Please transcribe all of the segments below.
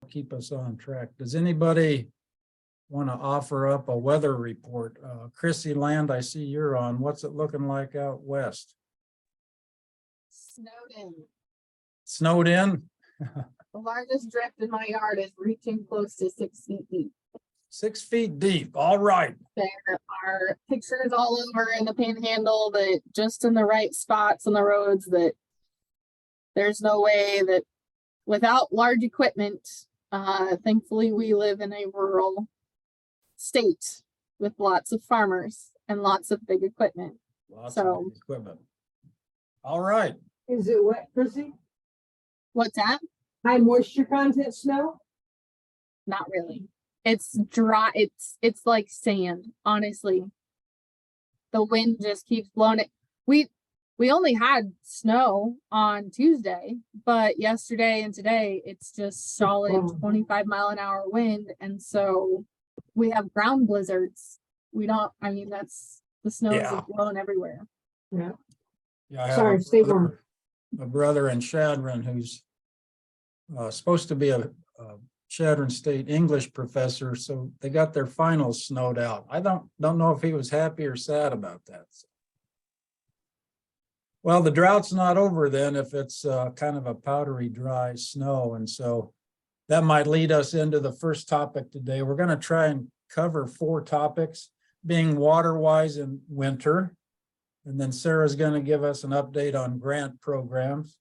keep us on track. Does anybody want to offer up a weather report? Chrissy Land, I see you're on. What's it looking like out west? Snowed in. Snowed in? The largest drift in my yard is reaching close to 6 feet deep. 6 feet deep. All right. There are pictures all over in the panhandle that just in the right spots on the roads that there's no way that without large equipment, thankfully we live in a rural state with lots of farmers and lots of big equipment. Lots of big equipment. All right. Is it wet, Chrissy? What's that? High moisture content snow? Not really. It's dry. It's like sand, honestly. The wind just keeps blowing it. We only had snow on Tuesday, but yesterday and today it's just solid 25-mile-an-hour wind, and so we have ground blizzards. That's the snow is blowing everywhere. Yeah. Yeah, I have Sorry, stay warm. a brother in Chadron who's supposed to be a Chadron State English professor, so they got their finals snowed out. I don't know if he was happy or sad about that. Well, the drought's not over then if it's kind of a powdery dry snow, and so that might lead us into the first topic today. We're going to try and cover 4 topics, being water-wise in winter, and then Sarah's going to give us an update on grant programs.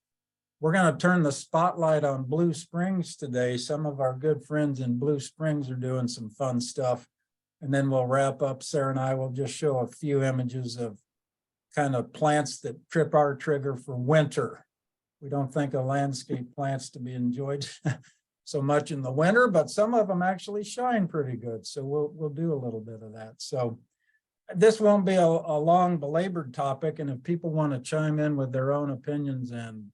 We're going to turn the spotlight on Blue Springs today. Some of our good friends in Blue Springs are doing some fun stuff. And then we'll wrap up. Sarah and I will just show a few images of kind of plants that trip our trigger for winter. We don't think of landscape plants to be enjoyed so much in the winter, but some of them actually shine pretty good. So we'll do a little bit of that. So this won't be a long belabored topic. And if people want to chime in with their own opinions and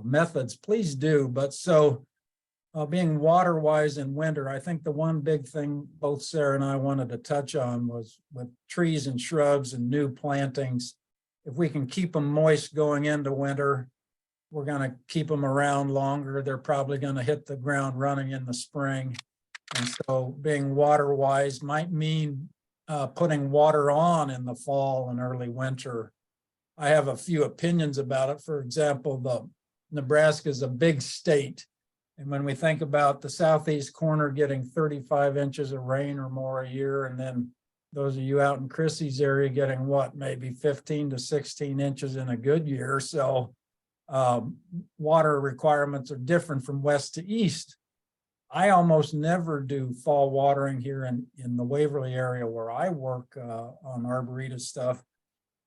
methods, please do. But so being water-wise in winter, I think the one big thing both Sarah and I wanted to touch on was with trees and shrubs and new plantings. If we can keep them moist going into winter, we're going to keep them around longer. They're probably going to hit the ground running in the spring. And so being water-wise might mean putting water on in the fall and early winter. I have a few opinions about it. For example, Nebraska is a big state. And when we think about the southeast corner getting 35 inches of rain or more a year, and then those of you out in Chrissy's area getting what, maybe 15 to 16 inches in a good year. So water requirements are different from west to east. I almost never do fall watering here in the Waverly area where I work on arboreta stuff.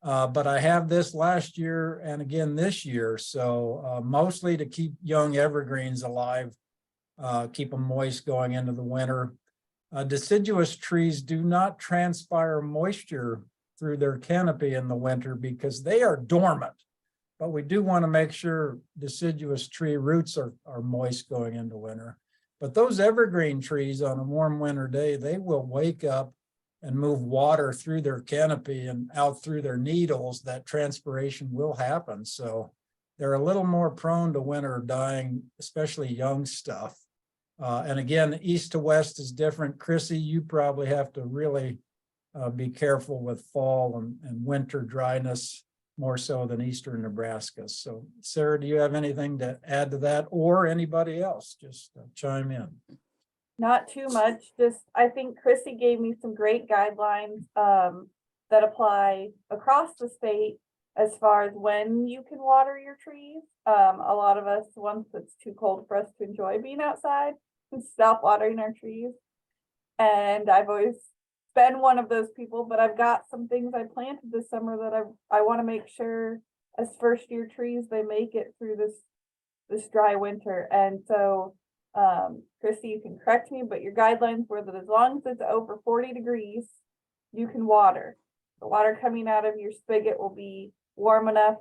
But I have this last year and again this year. So mostly to keep young evergreens alive, keep them moist going into the winter. Deciduous trees do not transpire moisture through their canopy in the winter because they are dormant. But we do want to make sure deciduous tree roots are moist going into winter. But those evergreen trees on a warm winter day, they will wake up and move water through their canopy and out through their needles. That transpiration will happen. So they're a little more prone to winter dying, especially young stuff. And again, east to west is different. Chrissy, you probably have to really be careful with fall and winter dryness more so than eastern Nebraska. So Sarah, do you have anything to add to that, or anybody else? Just chime in. Not too much. Just, I think Chrissy gave me some great guidelines that apply across the state as far as when you can water your trees. A lot of us, once it's too cold for us to enjoy being outside, and stop watering our trees. And I've always been one of those people, but I've got some things I planted this summer that I want to make sure as first year trees, they make it through this dry winter. And so Chrissy, you can correct me, but your guidelines were that as long as it's over 40 degrees, you can water. The water coming out of your spigot will be warm enough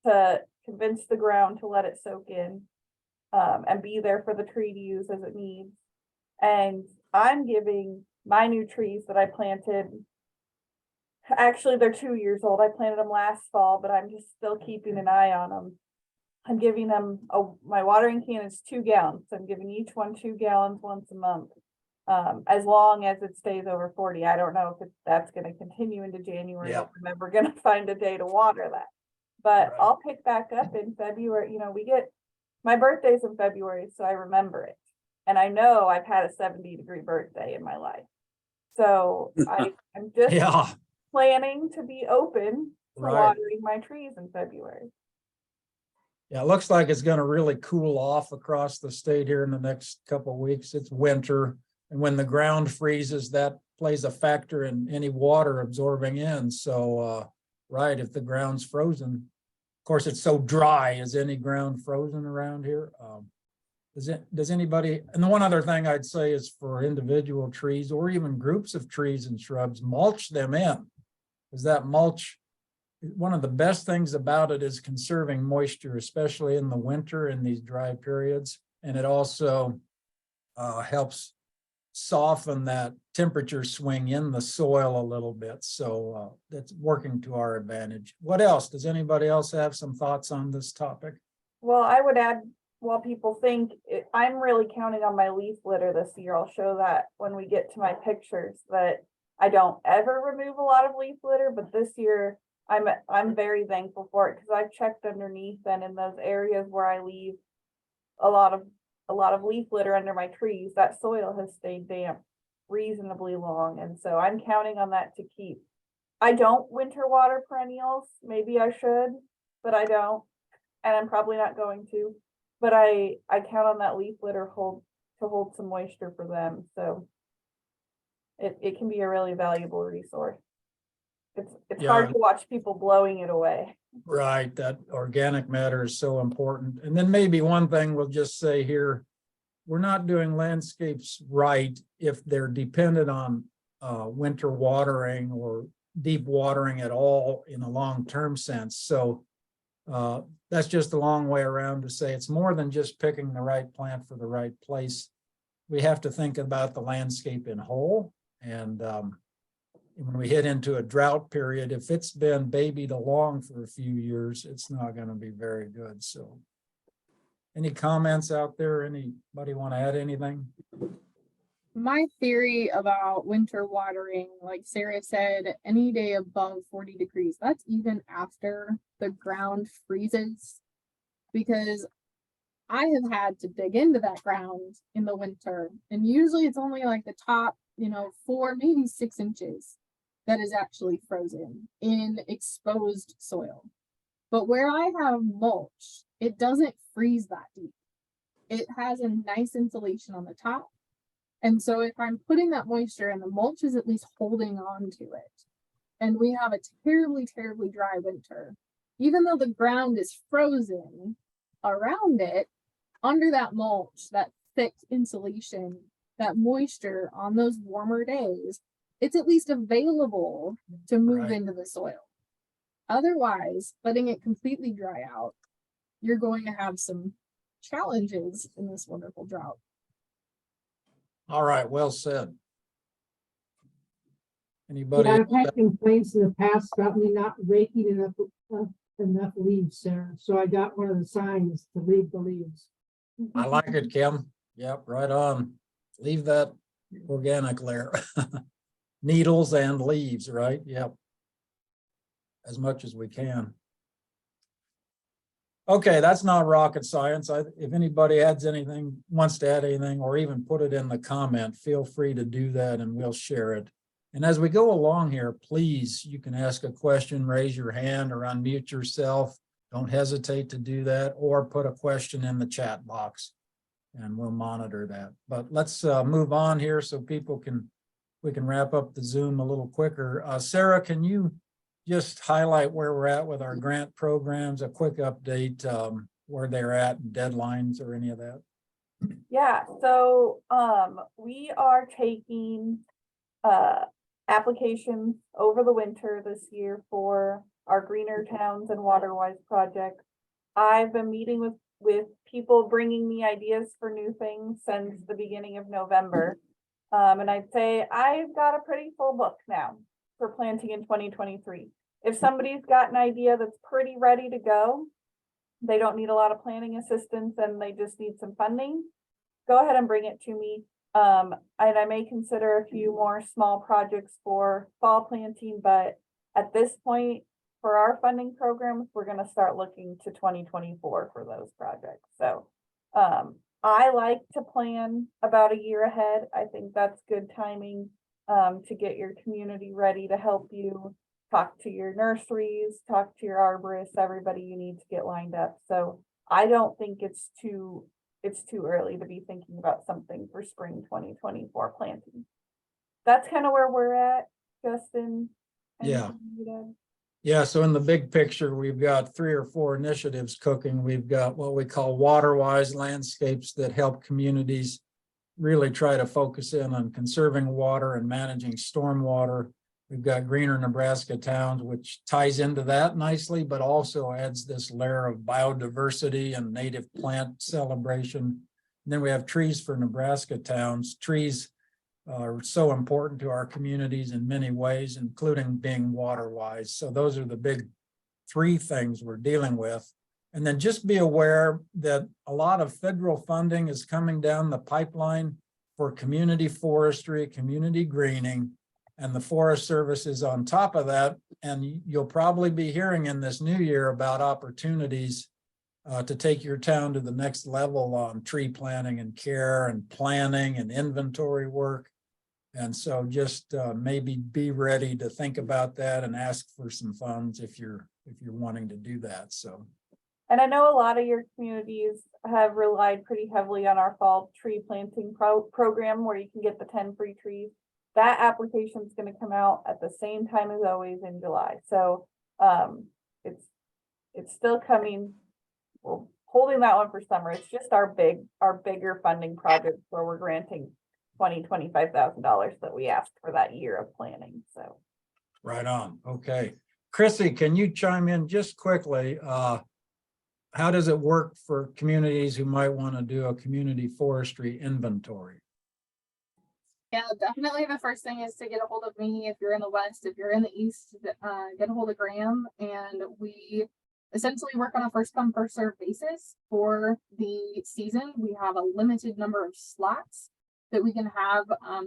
to convince the ground to let it soak in and be there for the tree to use as it needs. And I'm giving my new trees that I planted, actually they're 2 years old. I planted them last fall, but I'm just still keeping an eye on them. I'm giving them my watering can is 2 gallons. I'm giving each one 2 gallons once a month. As long as it stays over 40. I don't know if that's going to continue into January. Yeah. If I'm ever going to find a day to water that. But Right. I'll pick back up in February. You know, my birthday's in February, so I remember it. And I know I've had a 70-degree birthday in my life. So I'm just Yeah, planning to be open to right. watering my trees in February. Yeah, it looks like it's gonna really cool off across the state here in the next couple of weeks. It's winter. And when the ground freezes, that plays a factor in any water absorbing in. So, right, if the ground's frozen, of course, it's so dry. Is any ground frozen around here? Does anybody, and the one other thing I'd say is for individual trees or even groups of trees and shrubs, mulch them in. Because that mulch, one of the best things about it is conserving moisture, especially in the winter in these dry periods. And it also helps soften that temperature swing in the soil a little bit. So that's working to our advantage. What else? Does anybody else have some thoughts on this topic? Well, I would add, while people think, I'm really counting on my leaf litter this year. I'll show that when we get to my pictures, that I don't ever remove a lot of leaf litter, but this year I'm very thankful for it because I've checked underneath, and in those areas where I leave a lot of leaf litter under my trees, that soil has stayed damp reasonably long. And so I'm counting on that to keep. I don't winter water perennials. Maybe I should, but I don't. And I'm probably not going to. But I count on that leaf litter to hold some moisture for them. So it can be a really valuable resource. It's hard Yeah. to watch people blowing it away. Right, that organic matter is so important. And then maybe one thing we'll just say here, we're not doing landscapes right if they're dependent on winter watering or deep watering at all in a long-term sense. So that's just a long way around to say it's more than just picking the right plant for the right place. We have to think about the landscape in whole. And when we hit into a drought period, if it's been babied along for a few years, it's not going to be very good. So any comments out there? Anybody want to add anything? My theory about winter watering, like Sarah said, any day above 40 degrees, that's even after the ground freezes, because I have had to dig into that ground in the winter, and usually it's only like the top, 4, maybe 6 inches that is actually frozen in exposed soil. But where I have mulch, it doesn't freeze that deep. It has a nice insulation on the top. And so if I'm putting that moisture and the mulch is at least holding on to it, and we have a terribly, terribly dry winter, even though the ground is frozen around it, under that mulch, that thick insulation, that moisture on those warmer days, it's at least available to move Right. into the soil. Otherwise, letting it completely dry out, you're going to have some challenges in this wonderful drought. All right, well said. Yeah, Anybody? I've had complaints in the past about me not raking enough leaves, Sarah. So I got one of the signs to leave the leaves. I like it, Kim. Yep, right on. Leave that organic layer. Needles and leaves, right? Yep. As much as we can. Okay, that's not rocket science. If anybody adds anything, wants to add anything, or even put it in the comment, feel free to do that and we'll share it. And as we go along here, please, you can ask a question, raise your hand or unmute yourself. Don't hesitate to do that, or put a question in the chat box and we'll monitor that. But let's move on here so we can wrap up the Zoom a little quicker. Sarah, can you just highlight where we're at with our grant programs, a quick update, where they're at, deadlines or any of that? Yeah, so we are taking applications over the winter this year for our Greener Towns and Waterwise project. I've been meeting with people bringing me ideas for new things since the beginning of November. And I'd say I've got a pretty full book now for planting in 2023. If somebody's got an idea that's pretty ready to go, they don't need a lot of planning assistance and they just need some funding, go ahead and bring it to me. And I may consider a few more small projects for fall planting, but at this point, for our funding programs, we're gonna start looking to 2024 for those projects. So I like to plan about a year ahead. I think that's good timing to get your community ready to help you talk to your nurseries, talk to your arborists, everybody you need to get lined up. So I don't think it's too early to be thinking about something for spring 2024 planting. That's kind of where we're at, Justin. Yeah. Anything you'd add? Yeah, so in the big picture, we've got 3 or 4 initiatives cooking. We've got what we call Waterwise landscapes that help communities really try to focus in on conserving water and managing stormwater. We've got Greener Nebraska Towns, which ties into that nicely, but also adds this layer of biodiversity and native plant celebration. And then we have Trees for Nebraska Towns. Trees are so important to our communities in many ways, including being water wise. So those are the big 3 things we're dealing with. And then just be aware that a lot of federal funding is coming down the pipeline for community forestry, community greening, and the Forest Service is on top of that. And you'll probably be hearing in this new year about opportunities to take your town to the next level on tree planting and care and planning and inventory work. And so just maybe be ready to think about that and ask for some funds if you're wanting to do that. So. And I know a lot of your communities have relied pretty heavily on our fall tree planting program where you can get the 10 free trees. That application is going to come out at the same time as always in July. So it's still coming. We're holding that one for summer. It's just our bigger funding projects where we're granting $25,000 that we asked for that year of planning. So right on. Okay. Chrissy, can you chime in just quickly? How does it work for communities who might want to do a community forestry inventory? Yeah, definitely the first thing is to get a hold of me if you're in the West. If you're in the East, get a hold of Graham, and we essentially work on a first come first served basis for the season. We have a limited number of slots that we can have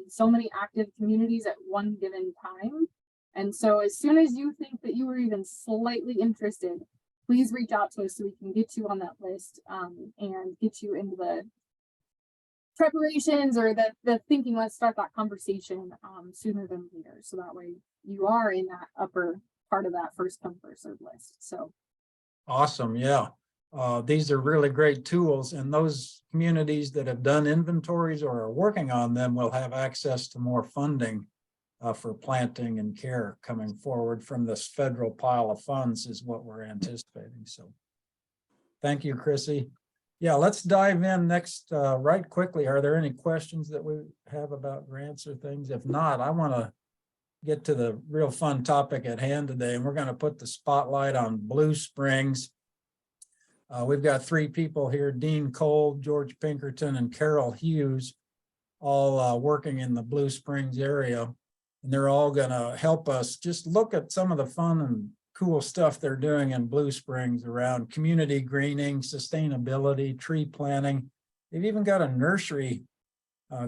so many active communities at one given time. And so as soon as you think that you are even slightly interested, please reach out to us so we can get you on that list and get you into the preparations or the thinking, let's start that conversation sooner than later. So that way you are in that upper part of that first come first served list. So awesome. Yeah. These are really great tools, and those communities that have done inventories or are working on them will have access to more funding for planting and care coming forward from this federal pile of funds is what we're anticipating. So thank you, Chrissy. Yeah, let's dive in next right quickly. Are there any questions that we have about grants or things? If not, I want to get to the real fun topic at hand today, and we're going to put the spotlight on Blue Springs. We've got 3 people here, Dean Cole, George Pinkerton, and Carol Hughes, all working in the Blue Springs area. And they're all going to help us just look at some of the fun and cool stuff they're doing in Blue Springs around community greening, sustainability, tree planting. They've even got a nursery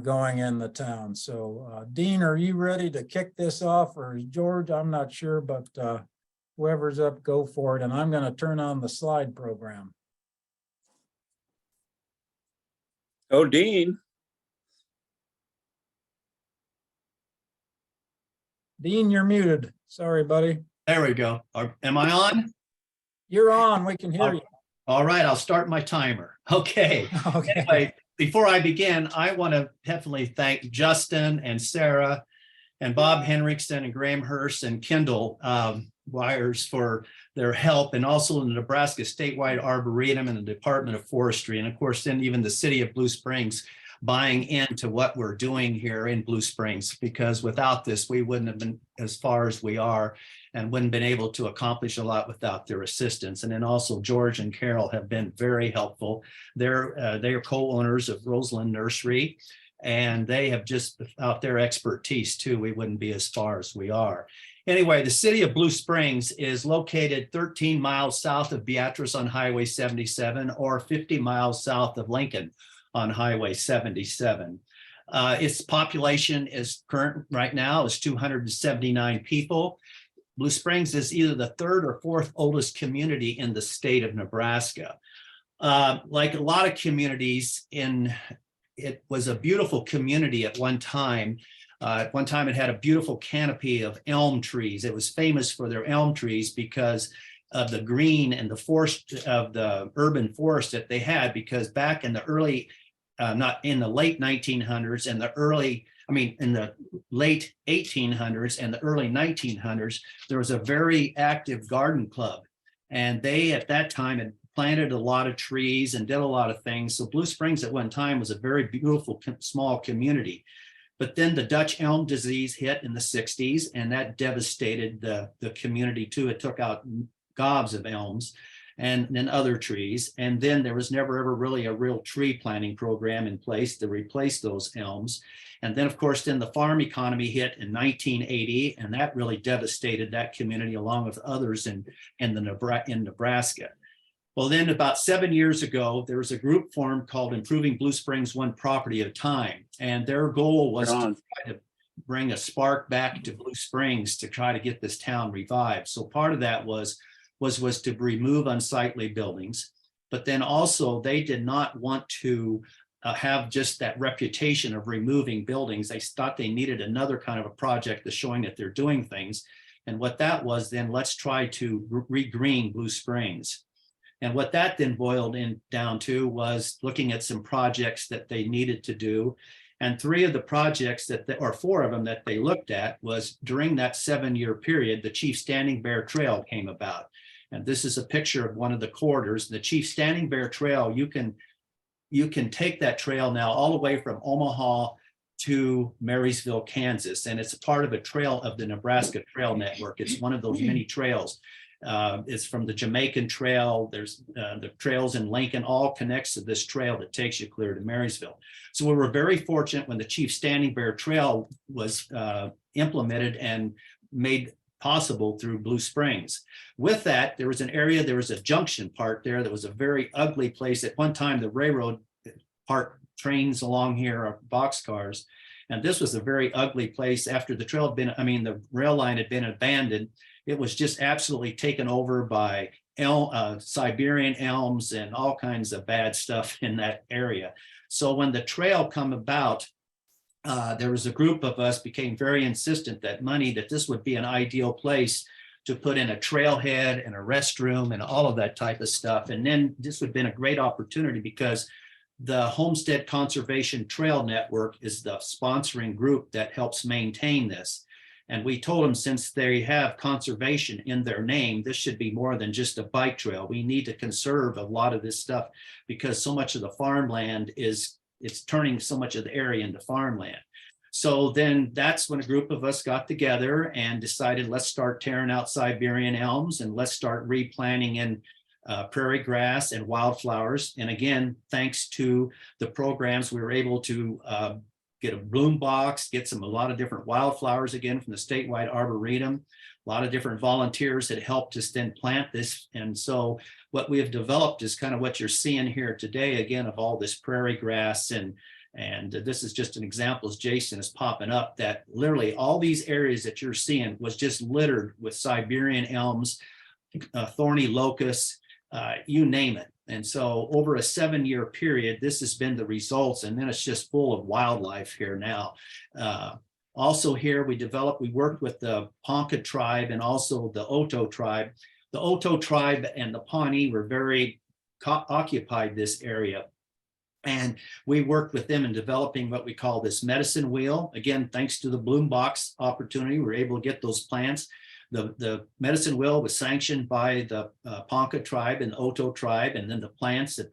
going in the town. So Dean, are you ready to kick this off, or is George? I'm not sure, but whoever's up, go for it. And I'm going to turn on the slide program. Oh, Dean. Dean, you're muted. Sorry, buddy. There we go. Am I on? You're on. We can hear you. All right, I'll start my timer. Okay. Okay. Anyway, before I begin, I want to definitely thank Justin and Sarah and Bob Henriksen and Graham Hurst and Kendall Wires for their help, and also in the Nebraska Statewide Arboretum and the Department of Forestry, and of course then even the city of Blue Springs buying into what we're doing here in Blue Springs, because without this we wouldn't have been as far as we are and wouldn't been able to accomplish a lot without their assistance. And then also George and Carol have been very helpful. They are co-owners of Roseland Nursery, and they have just, without their expertise too, we wouldn't be as far as we are. Anyway, the city of Blue Springs is located 13 miles south of Beatrice on Highway 77 or 50 miles south of Lincoln on Highway 77. Its population is current right now is 279 people. Blue Springs is either the third or fourth oldest community in the state of Nebraska. Like a lot of communities it was a beautiful community at one time. At one time, it had a beautiful canopy of elm trees. It was famous for their elm trees because of the green and the forest of the urban forest that they had. Because back in the early, not in the late 1900s and in the late 1800s and the early 1900s, there was a very active garden club. And they, at that time, had planted a lot of trees and did a lot of things. So Blue Springs at one time was a very beautiful, small community. But then the Dutch elm disease hit in the 60s, and that devastated the community too. It took out gobs of elms and then other trees. And then there was never ever really a real tree planting program in place to replace those elms. And then, of course, then the farm economy hit in 1980, and that really devastated that community along with others in Nebraska. Well, then about 7 years ago, there was a group formed called Improving Blue Springs One Property at a Time. And their goal was to try to bring a spark back to Blue Springs to try to get this town revived. So part of that was to remove unsightly buildings. But then also they did not want to have just that reputation of removing buildings. They thought they needed another kind of a project that's showing that they're doing things. And what that was then, let's try to re-green Blue Springs. And what that then boiled down to was looking at some projects that they needed to do. And three of the projects or four of them that they looked at was during that 7-year period, the Chief Standing Bear Trail came about. And this is a picture of one of the corridors. The Chief Standing Bear Trail, you can take that trail now all the way from Omaha to Marysville, Kansas. And it's a part of a trail of the Nebraska Trail Network. It's one of those many trails. It's from the Jamaican Trail. There's the trails in Lincoln, all connects to this trail that takes you clear to Marysville. So we were very fortunate when the Chief Standing Bear Trail was implemented and made possible through Blue Springs. With that, there was a junction part there that was a very ugly place. At one time, the railroad parked trains along here, or boxcars. And this was a very ugly place after the the rail line had been abandoned. It was just absolutely taken over by Siberian elms and all kinds of bad stuff in that area. So when the trail come about, there was a group of us became very insistent that this would be an ideal place to put in a trailhead and a restroom and all of that type of stuff. And then this would have been a great opportunity because the Homestead Conservation Trail Network is the sponsoring group that helps maintain this. And we told them, since they have conservation in their name, this should be more than just a bike trail. We need to conserve a lot of this stuff because so much of the farmland it's turning so much of the area into farmland. So then that's when a group of us got together and decided, let's start tearing out Siberian elms and let's start replanting in prairie grass and wildflowers. And again, thanks to the programs, we were able to get a bloom box, get a lot of different wildflowers again from the statewide arboretum. A lot of different volunteers that helped us then plant this. And so what we have developed is kind of what you're seeing here today, again, of all this prairie grass. And this is just an example as Jason is popping up, that literally all these areas that you're seeing was just littered with Siberian elms, thorny locusts, you name it. And so over a 7-year period, this has been the results. And then it's just full of wildlife here now. Also here, we worked with the Ponca tribe and also the Oto tribe. The Oto tribe and the Pawnee were very occupied this area. And we worked with them in developing what we call this medicine wheel. Again, thanks to the bloom box opportunity, we were able to get those plants. The medicine wheel was sanctioned by the Ponca tribe and Oto tribe, and then the plants that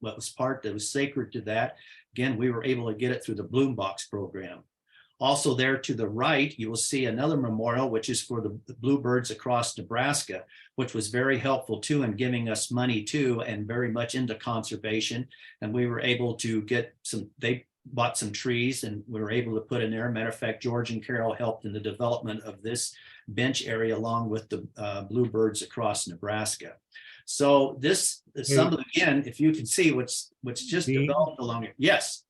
was sacred to that. Again, we were able to get it through the bloom box program. Also there to the right, you will see another memorial, which is for the bluebirds across Nebraska, which was very helpful too in giving us money too, and very much into conservation. And we were able to get they bought some trees and we were able to put in there. Matter of fact, George and Carol helped in the development of this bench area along with the bluebirds across Nebraska. So this is some of, again, if you can see what's just Dean? developed along it. Yes,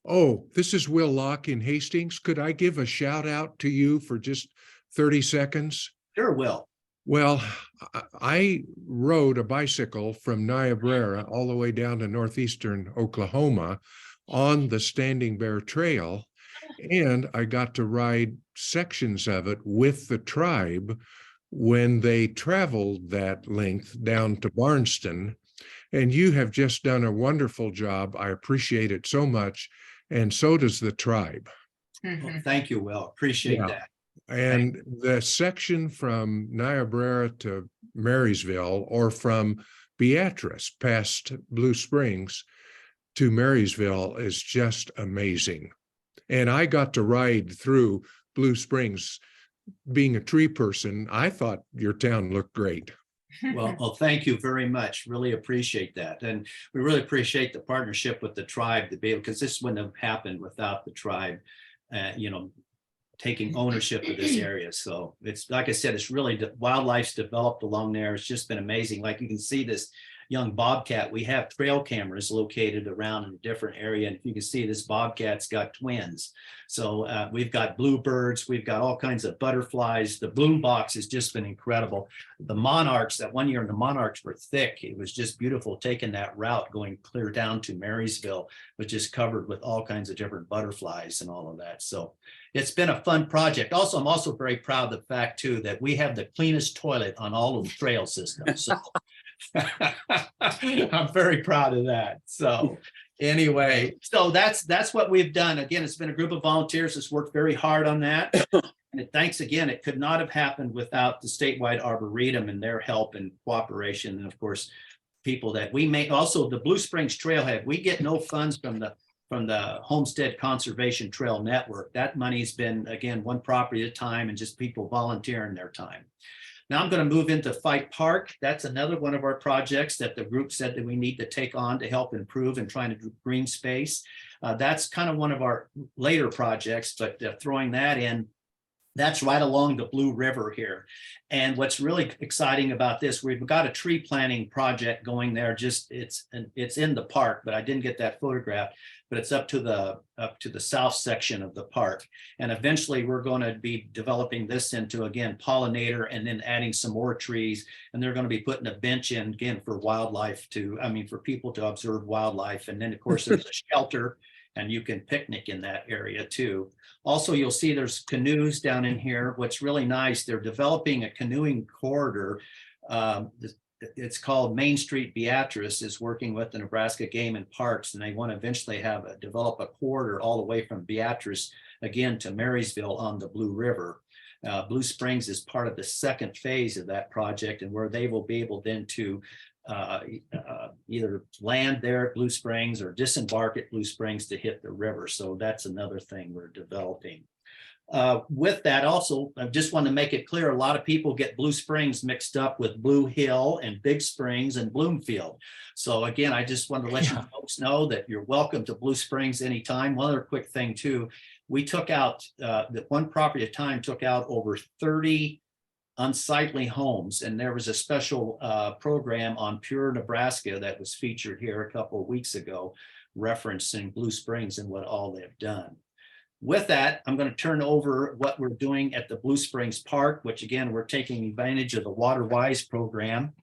Oh, this is Will Locke in Hastings. Could I give a shout out to you for just 30 seconds? sure, Will. Well, I rode a bicycle from Niobrara all the way down to northeastern Oklahoma on the Standing Bear Trail, and I got to ride sections of it with the tribe when they traveled that length down to Barnston. And you have just done a wonderful job. I appreciate it so much, and so does the tribe. Well, thank you, Will. Appreciate Yeah. that. And the section from Niobrara to Marysville, or from Beatrice past Blue Springs to Marysville, is just amazing. And I got to ride through Blue Springs. Being a tree person, I thought your town looked great. Well, thank you very much. Really appreciate that. And we really appreciate the partnership with the tribe to be able, because this wouldn't have happened without the tribe, taking ownership of this area. So it's, like I said, it's really, wildlife's developed along there. It's just been amazing. Like you can see this young bobcat, we have trail cameras located around in a different area. And if you can see, this bobcat's got twins. So we've got bluebirds, we've got all kinds of butterflies. The bloom box has just been incredible. The monarchs, that one year the monarchs were thick. It was just beautiful taking that route going clear down to Marysville, which is covered with all kinds of different butterflies and all of that. So it's been a fun project. Also, I'm also very proud of the fact too that we have the cleanest toilet on all of the trail systems. So I'm very proud of that. So anyway, so that's what we've done. Again, it's been a group of volunteers that's worked very hard on that. And thanks again, it could not have happened without the statewide Arboretum and their help and cooperation. And of course, people that we may, also the Blue Springs Trailhead, we get no funds from the Homestead Conservation Trail Network. That money's been, again, one property at a time and just people volunteering their time. Now I'm going to move into Fight Park. That's another one of our projects that the group said that we need to take on to help improve and trying to do green space. That's kind of one of our later projects, but throwing that in, that's right along the Blue River here. And what's really exciting about this, we've got a tree planting project going there. Just it's in the park, but I didn't get that photograph. But it's up to the south section of the park. And eventually we're going to be developing this into, again, pollinator, and then adding some more trees. And they're going to be putting a bench in again for wildlife for people to observe wildlife. And then of course there's a shelter and you can picnic in that area too. Also, you'll see there's canoes down in here. What's really nice, they're developing a canoeing corridor. It's called Main Street Beatrice, is working with the Nebraska Game and Parks, and they want to eventually develop a corridor all the way from Beatrice again to Marysville on the Blue River. Blue Springs is part of the second phase of that project, and where they will be able then to either land there at Blue Springs or disembark at Blue Springs to hit the river. So that's another thing we're developing. With that, also, I just want to make it clear, a lot of people get Blue Springs mixed up with Blue Hill and Big Springs and Bloomfield. So again, I just want to let you folks know that you're welcome to Blue Springs anytime. One other quick thing too, we took out, the one property at a time took out over 30 unsightly homes. And there was a special program on Pure Nebraska that was featured here a couple of weeks ago, referencing Blue Springs and what all they've done. With that, I'm going to turn over what we're doing at the Blue Springs Park, which again, we're taking advantage of the Waterwise program.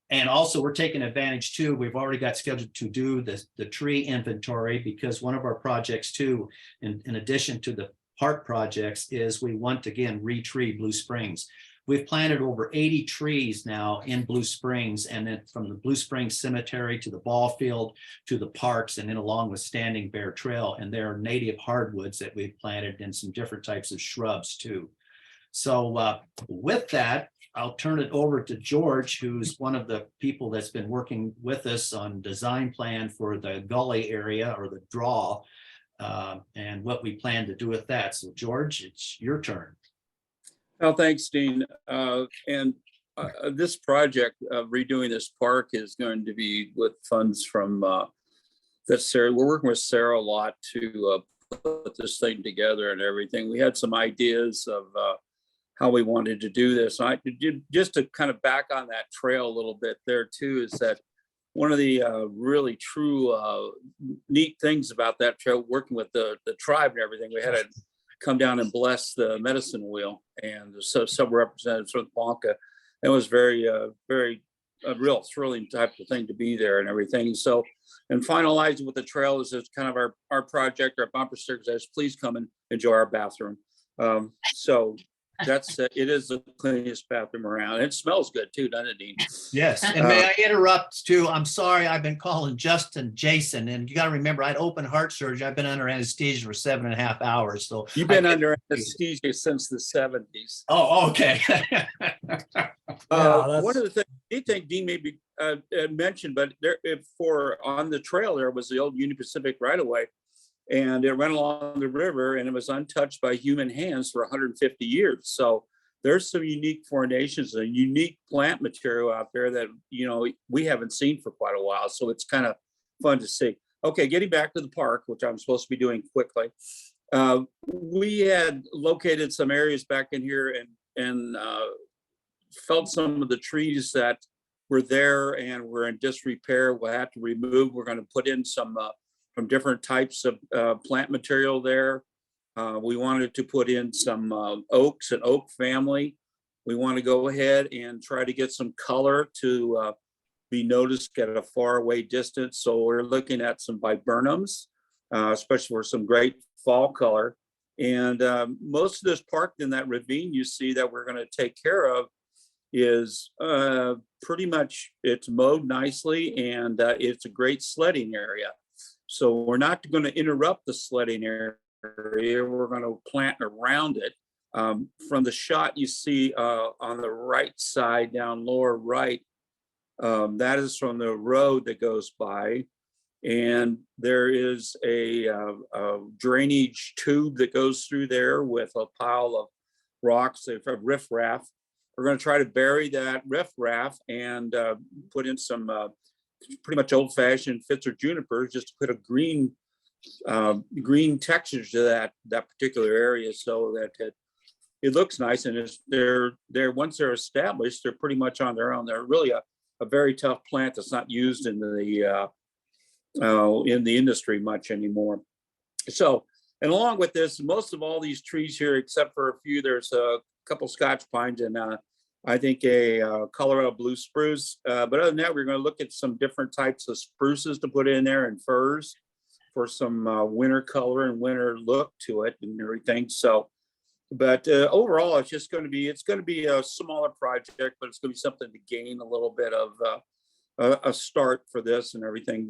And also we're taking advantage too, we've already got scheduled to do the tree inventory, because one of our projects too, in addition to the park projects, is we want to again re-tree Blue Springs. We've planted over 80 trees now in Blue Springs, and then from the Blue Springs Cemetery to the ball field to the parks, and then along with Standing Bear Trail. And there are native hardwoods that we've planted and some different types of shrubs too. So with that, I'll turn it over to George, who's one of the people that's been working with us on design plan for the gully area, or the draw, and what we plan to do with that. So George, it's your turn. Oh, thanks, Dean. This project of redoing this park is going to be with funds from Sarah, we're working with Sarah a lot to put this thing together and everything. We had some ideas of how we wanted to do this. And just to kind of back on that trail a little bit there too, is that one of the really true neat things about that trail, working with the tribe and everything, we had to come down and bless the medicine wheel and some representatives from Ponca. It was very, very a real thrilling type of thing to be there and everything. So, and finalizing with the trail is kind of our project, our bumper sticker says, please come and enjoy our bathroom. So that's, it is the cleanest bathroom around. It smells good too, doesn't it, Dean? Yes, and may I interrupt too? I'm sorry, I've been calling Justin Jason, and you got to remember, I had open heart surgery. I've been under anesthesia for 7.5 hours. So you've been under anesthesia since the 70s. Oh, okay. One of the things you think Dean maybe mentioned, but there, on the trail there was the old Union Pacific right of way, and it ran along the river, and it was untouched by human hands for 150 years. So there's some unique formations, a unique plant material out there that, you know, we haven't seen for quite a while. So it's kind of fun to see. Okay, getting back to the park, which I'm supposed to be doing quickly. We had located some areas back in here and felt some of the trees that were there and were in disrepair. We'll have to remove. We're going to put in some from different types of plant material there. We wanted to put in some oaks and oak family. We want to go ahead and try to get some color to be noticed at a far away distance. So we're looking at some viburnums, especially for some great fall color. And most of this park in that ravine you see that we're going to take care of is pretty much, it's mowed nicely, and it's a great sledding area. So we're not going to interrupt the sledding area. We're going to plant around it. From the shot you see on the right side, down lower right, that is from the road that goes by. And there is a drainage tube that goes through there with a pile of rocks, a riffraff. We're going to try to bury that riffraff and put in some pretty much old-fashioned fits or junipers, just to put a green texture to that particular area, so that it looks nice. And they're once they're established, they're pretty much on their own. They're really a very tough plant that's not used in the industry much anymore. So, and along with this, most of all these trees here, except for a few, there's a couple Scotch pines and I think a Colorado blue spruce. But other than that, we're going to look at some different types of spruces to put in there, and firs for some winter color and winter look to it and everything. So, but overall, it's going to be a smaller project, but it's going to be something to gain a little bit of a start for this and everything.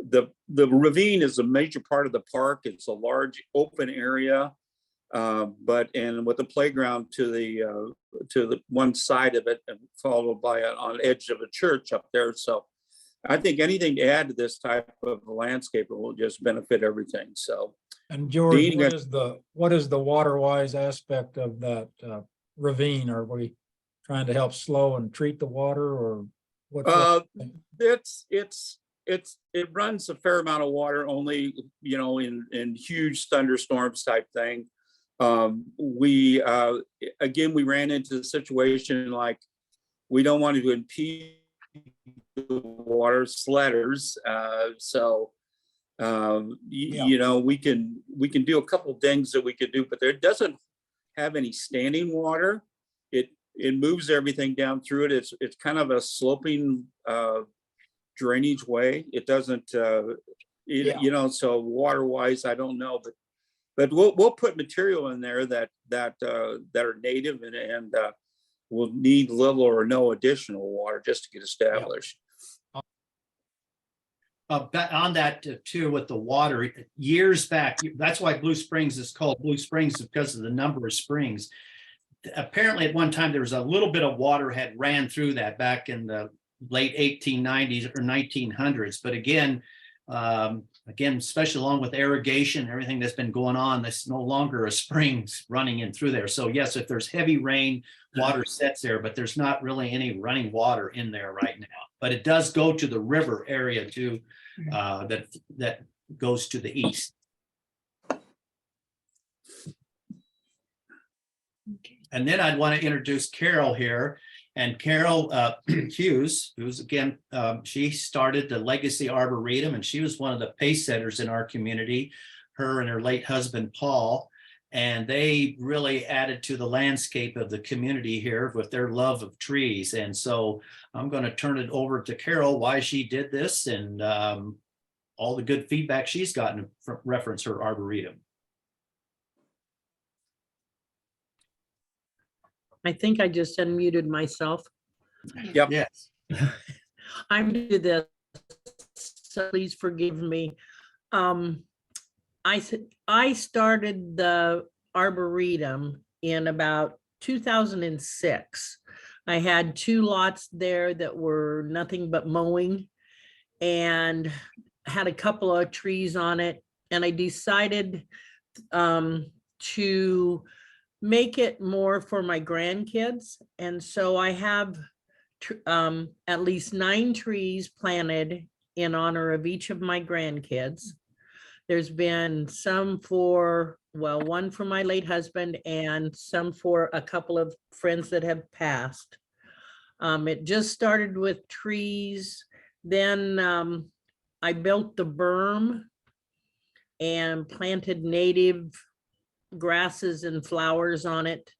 The ravine is a major part of the park. It's a large open area. And with the playground to the one side of it, and followed by on the edge of a church up there. So I think anything to add to this type of landscape will just benefit everything. So, And George, Dean, what is the Waterwise aspect of that ravine? Are we trying to help slow and treat the water, or what? It runs a fair amount of water, only, you know, in huge thunderstorms type thing. We ran into the situation like we don't want to impede the water sledders. You know, we can do a couple things that we could do, but there doesn't have any standing water. It moves everything down through it. It's kind of a sloping drainage way. It doesn't, you know, so water-wise, I don't know, but we'll put material in there that are native and will need little or no additional water just to get established. On that too, with the water, years back, that's why Blue Springs is called Blue Springs, because of the number of springs. Apparently at one time there was a little bit of water had ran through that back in the late 1890s or 1900s. But again, especially along with irrigation, everything that's been going on, there's no longer a springs running in through there. So yes, if there's heavy rain, water sets there, but there's not really any running water in there right now. But it does go to the river area too. that goes to the east. And then I'd want to introduce Carol here. And Carol Hughes, who's again, she started the Legacy Arboretum, and she was one of the pace setters in our community, her and her late husband, Paul. And they really added to the landscape of the community here with their love of trees. And so I'm going to turn it over to Carol, why she did this and all the good feedback she's gotten from reference her Arboretum. I think I just unmuted myself. Yep. Yes. I'm new to this, so please forgive me. I started the Arboretum in about 2006. I had 2 lots there that were nothing but mowing and had a couple of trees on it. And I decided to make it more for my grandkids. And so I have at least 9 trees planted in honor of each of my grandkids. There's been some for, well, one for my late husband and some for a couple of friends that have passed. It just started with trees. Then I built the berm and planted native grasses and flowers on it,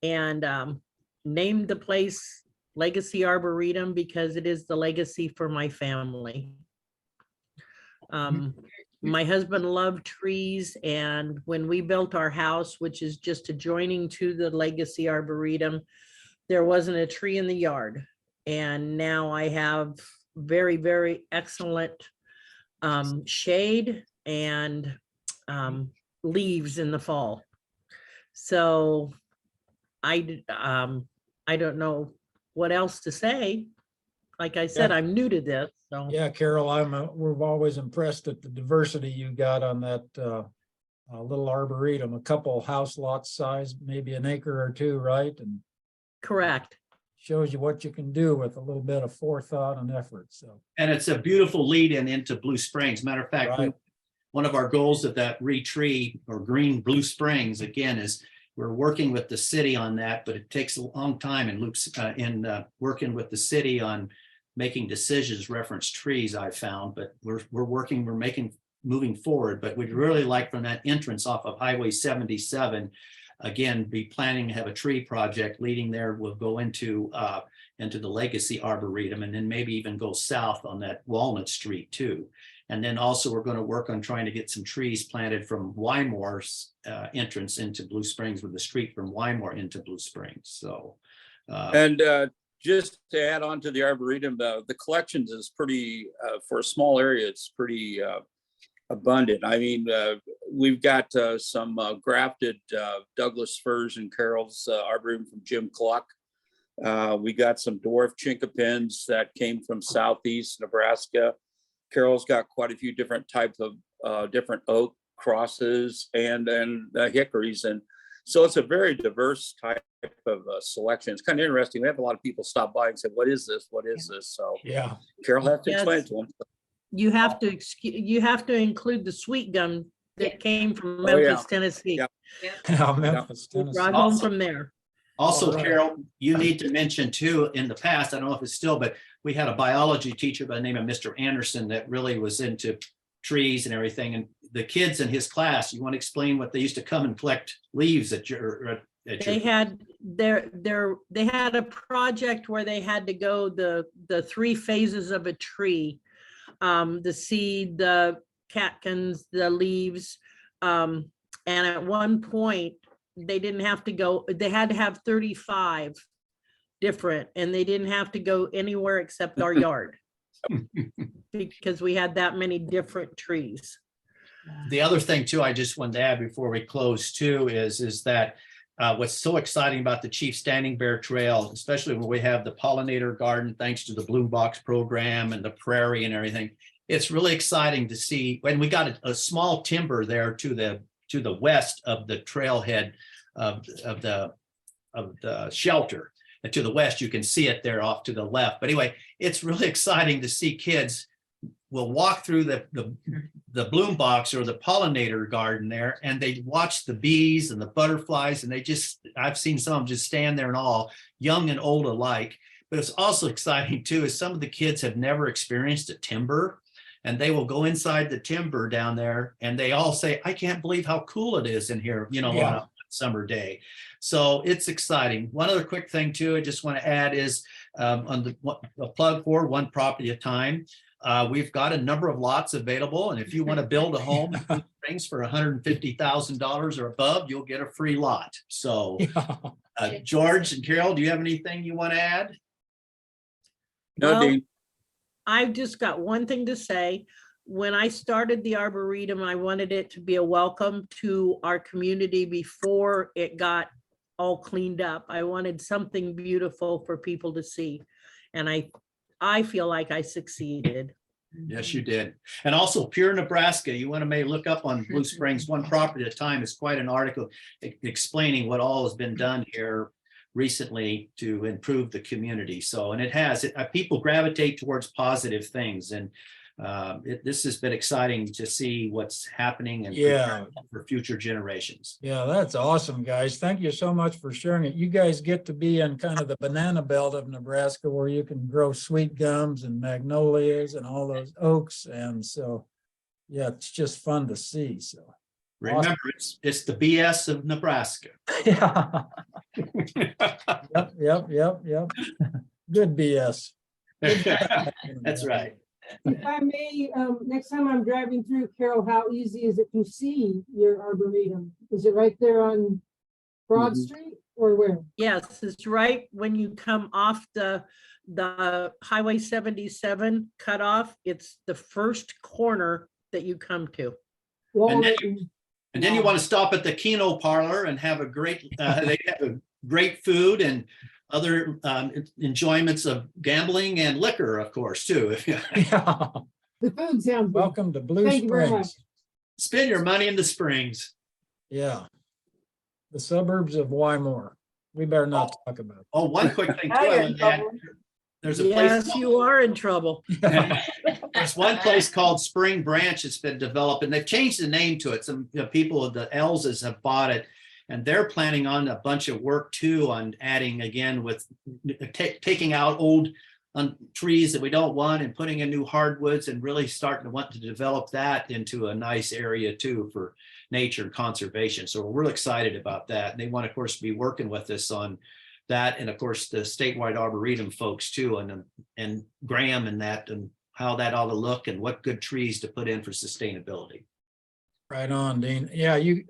and named the place Legacy Arboretum because it is the legacy for my family. My husband loved trees, and when we built our house, which is just adjoining to the Legacy Arboretum, there wasn't a tree in the yard. And now I have very, very excellent shade and leaves in the fall. So I don't know what else to say. Like I said, Yeah. I'm new to this, so. Yeah, Carol, we're always impressed at the diversity you got on that little arboretum, a couple house lot size, maybe an acre or 2, right? And Correct. shows you what you can do with a little bit of forethought and effort, so. And it's a beautiful lead in into Blue Springs. Matter of fact, Right. one of our goals of that retreat or green Blue Springs again is we're working with the city on that, but it takes a long time and Luke's working with the city on making decisions reference trees, I found, but we're moving forward. But we'd really like from that entrance off of Highway 77, again, be planning to have a tree project leading there. We'll go into the Legacy Arboretum and then maybe even go south on that Walnut Street too. And then also we're going to work on trying to get some trees planted from Wymore's entrance into Blue Springs, with the street from Wymore into Blue Springs. So. And just to add on to the Arboretum, the collections is pretty, for a small area, it's pretty abundant. I mean, we've got some grafted Douglas firs in Carol's Arboretum from Jim Cluck. We got some dwarf chinkapins that came from southeast Nebraska. Carol's got quite a few different types of different oak crosses and hickories. And so it's a very diverse type of selection. It's kind of interesting. We have a lot of people stop by and say, what is this? What is this? So Yeah. Carol has to Yes. explain it to them. You have to include the sweet gum that came from Oh, yeah. Memphis, Tennessee. Yeah. Memphis, Tennessee. Brought home from there. Also, All right. Carol, you need to mention too, in the past, I don't know if it's still, but we had a biology teacher by the name of Mr. Anderson that really was into trees and everything. And the kids in his class, you want to explain what they used to come and collect leaves at your. They had they had a project where they had to go the 3 phases of a tree, the seed, the catkins, the leaves, and at one point they didn't have to go. They had to have 35 different, and they didn't have to go anywhere except our yard because we had that many different trees. The other thing too, I just wanted to add before we close too, is that what's so exciting about the Chief Standing Bear Trail, especially when we have the pollinator garden, thanks to the Blue Box program and the prairie and everything, it's really exciting to see. When we got a small timber there to the west of the trailhead of the shelter, and to the west, you can see it there off to the left. But anyway, it's really exciting to see kids will walk through the bloom box or the pollinator garden there, and they watch the bees and the butterflies, and I've seen some of them just stand there and all, young and old alike. But it's also exciting too, is some of the kids have never experienced a timber, and they will go inside the timber down there, and they all say, I can't believe how cool it is in here, on a summer day. So it's exciting. One other quick thing too, I just want to add is on the plug for one property at a time. We've got a number of lots available, and if you want to build a home in Blue Springs for $150,000 or above, you'll get a free lot. So George and Carol, do you have anything you want to add? No, Well, Dean. I've just got one thing to say. When I started the Arboretum, I wanted it to be a welcome to our community before it got all cleaned up. I wanted something beautiful for people to see. And I feel like I succeeded. Yes, you did. And also Pure Nebraska, you want to maybe look up on Blue Springs, one property at a time. It's quite an article explaining what all has been done here recently to improve the community. So, and it has, people gravitate towards positive things, and this has been exciting to see what's happening and for future generations. Yeah, that's awesome, guys. Thank you so much for sharing it. You guys get to be in kind of the banana belt of Nebraska, where you can grow sweet gums and magnolias and all those oaks. And so, yeah, it's just fun to see. So remember, it's the BS of Nebraska. yeah. Yep. Good BS. That's right. If I may, next time I'm driving through, Carol, how easy is it to see your Arboretum? Is it right there on Broad Street or where? Yes, it's right when you come off the Highway 77 cutoff. It's the first corner that you come to. And then you want to stop at the Keno Parlor and have a great, they have a great food and other enjoyments of gambling and liquor, of course, too. Yeah. The food sounds good. Welcome to Blue Thank you very much. Springs. Spend your money in the Springs. Yeah. The suburbs of Wymore. We better not talk about it. Oh, one quick thing too. Now I you're want in to add. trouble. There's a place. Yes, you are in trouble. There's one place called Spring Branch that's been developed, and they've changed the name to it. Some people, the Elses, have bought it, and they're planning on a bunch of work too on adding again with taking out old trees that we don't want and putting in new hardwoods, and really starting to want to develop that into a nice area too for nature and conservation. So we're real excited about that. And they want, of course, to be working with us on that, and of course the statewide Arboretum folks too, and Graham and that, and how that ought to look and what good trees to put in for sustainability. Right on, Dean. Yeah, you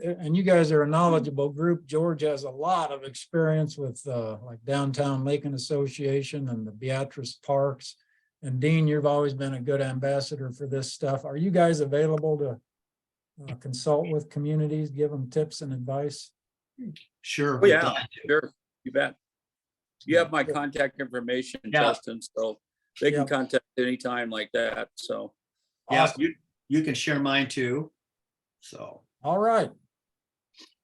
guys are a knowledgeable group. George has a lot of experience with like Downtown Lincoln Association and the Beatrice Parks. And Dean, you've always been a good ambassador for this stuff. Are you guys available to consult with communities, give them tips and advice? Sure. Oh, yeah, sure. You bet. You have my contact information, Yeah. Justin, so they can Yeah. contact anytime like that. So Yeah, Awesome. you can share mine too. So. All right.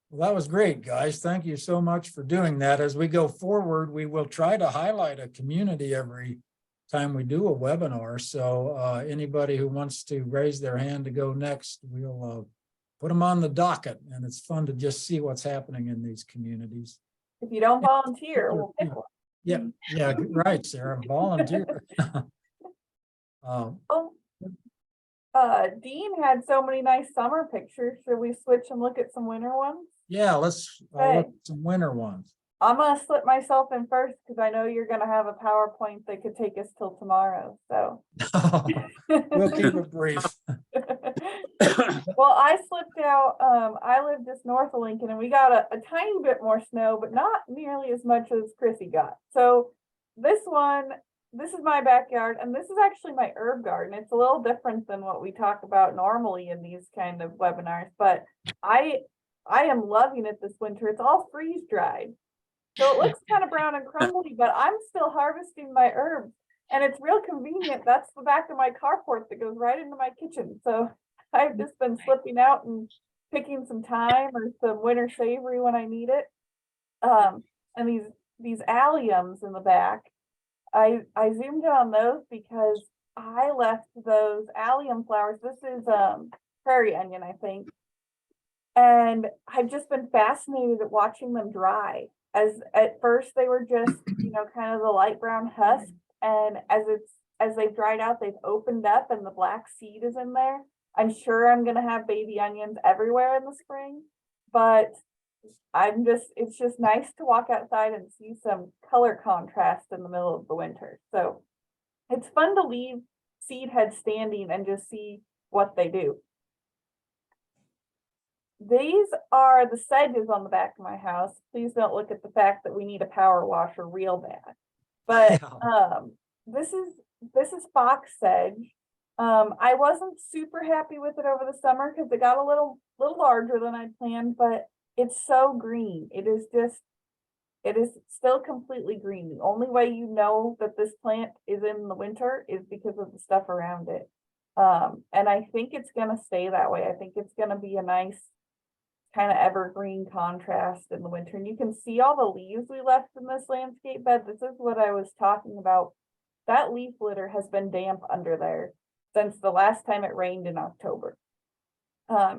Well, that was great, guys. Thank you so much for doing that. As we go forward, we will try to highlight a community every time we do a webinar. So anybody who wants to raise their hand to go next, we'll put them on the docket, and it's fun to just see what's happening in these communities. If you don't volunteer, we'll pick one. Yeah, right, Sarah, volunteer. Oh, Dean had so many nice summer pictures. Should we switch and look at some winter ones? Yeah, let's look at some winter ones. I'm gonna slip myself in first because I know you're gonna have a PowerPoint that could take us till tomorrow, so. We'll keep it brief. Well, I slipped out, I live just north of Lincoln, and we got a tiny bit more snow, but not nearly as much as Chrissy got. So this is my backyard, and this is actually my herb garden. It's a little different than what we talk about normally in these kind of webinars, but I am loving it this winter. It's all freeze dried. So it looks kind of brown and crumbly, but I'm still harvesting my herbs, and it's real convenient. That's the back of my carport that goes right into my kitchen. So I've just been slipping out and picking some thyme or some winter savory when I need it. And these alliums in the back, I zoomed in on those because I left those allium flowers. This is prairie onion, I think. And I've just been fascinated at watching them dry. As at first they were just, kind of the light brown husk. And as they've dried out, they've opened up and the black seed is in there. I'm sure I'm gonna have baby onions everywhere in the spring, but it's just nice to walk outside and see some color contrast in the middle of the winter. So it's fun to leave seed heads standing and just see what they do. These are the sedges on the back of my house. Please don't look at the fact that we need a power washer real bad. But this is fox sedge. I wasn't super happy with it over the summer because it got a little larger than I planned, but it's so green. It is still completely green. The only way you know that this plant is in the winter is because of the stuff around it. And I think it's gonna stay that way. I think it's gonna be a nice kind of evergreen contrast in the winter. And you can see all the leaves we left in this landscape bed. This is what I was talking about. That leaf litter has been damp under there since the last time it rained in October.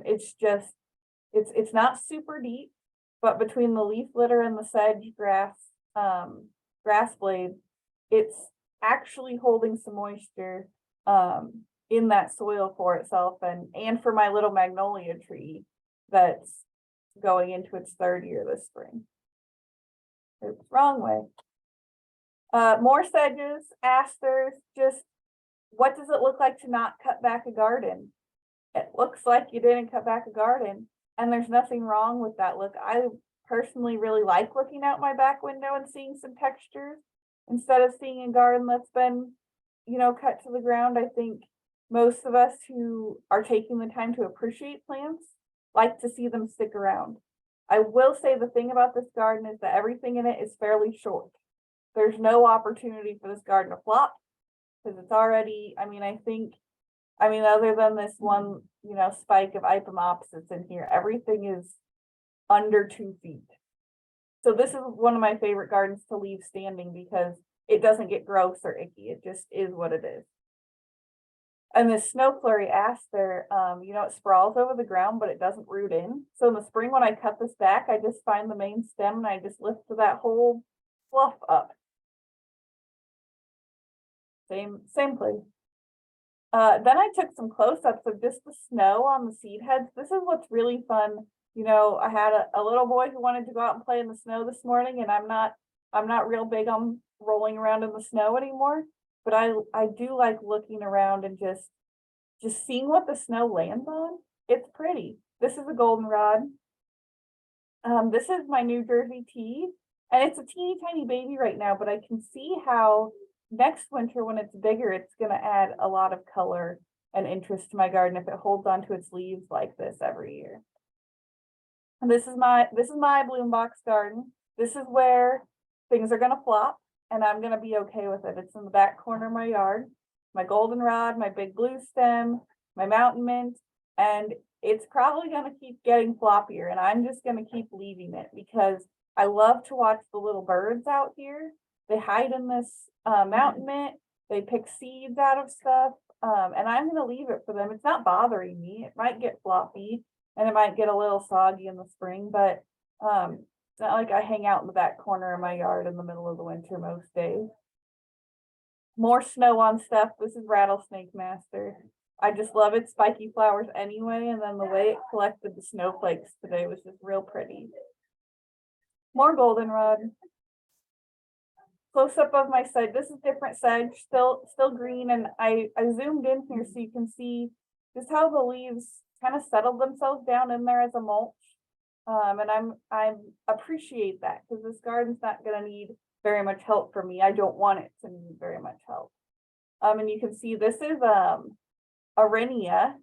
It's not super deep, but between the leaf litter and the sedge grass blade, it's actually holding some moisture in that soil for itself and for my little magnolia tree that's going into its 3rd year this spring. Oops, wrong way. More sedges, asters, just what does it look like to not cut back a garden? It looks like you didn't cut back a garden, and there's nothing wrong with that look. I personally really like looking out my back window and seeing some textures instead of seeing a garden that's been, cut to the ground. I think most of us who are taking the time to appreciate plants like to see them stick around. I will say the thing about this garden is that everything in it is fairly short. There's no opportunity for this garden to flop because it's already, other than this one, spike of Ipomopsis in here, everything is under 2 feet. So this is one of my favorite gardens to leave standing because it doesn't get gross or icky. It just is what it is. And this snow flurry aster, it sprawls over the ground, but it doesn't root in. So in the spring, when I cut this back, I just find the main stem and I just lift that whole fluff up. Same place. Then I took some close-ups of just the snow on the seed heads. This is what's really fun. I had a little boy who wanted to go out and play in the snow this morning, and I'm not real big on rolling around in the snow anymore. But I do like looking around and just seeing what the snow lands on. It's pretty. This is a goldenrod. This is my New Jersey tea, and it's a teeny tiny baby right now, but I can see how next winter when it's bigger, it's going to add a lot of color and interest to my garden if it holds onto its leaves like this every year. And this is my bloom box garden. This is where things are going to flop. And I'm going to be okay with it. It's in the back corner of my yard, my goldenrod, my big blue stem, my mountain mint, and it's probably going to keep getting floppier. And I'm just going to keep leaving it because I love to watch the little birds out here. They hide in this mountain mint. They pick seeds out of stuff. And I'm going to leave it for them. It's not bothering me. It might get floppy and it might get a little soggy in the spring, but it's not like I hang out in the back corner of my yard in the middle of the winter most days. More snow on stuff. This is Rattlesnake Master. I just love its spiky flowers anyway, and then the way it collected the snowflakes today was just real pretty. More goldenrod. Close up of my sedge. This is different sedge, still green, and I zoomed in here so you can see just how the leaves kind of settled themselves down in there as a mulch. And I appreciate that because this garden's not going to need very much help from me. I don't want it to need very much help. And you can see this is Arenia.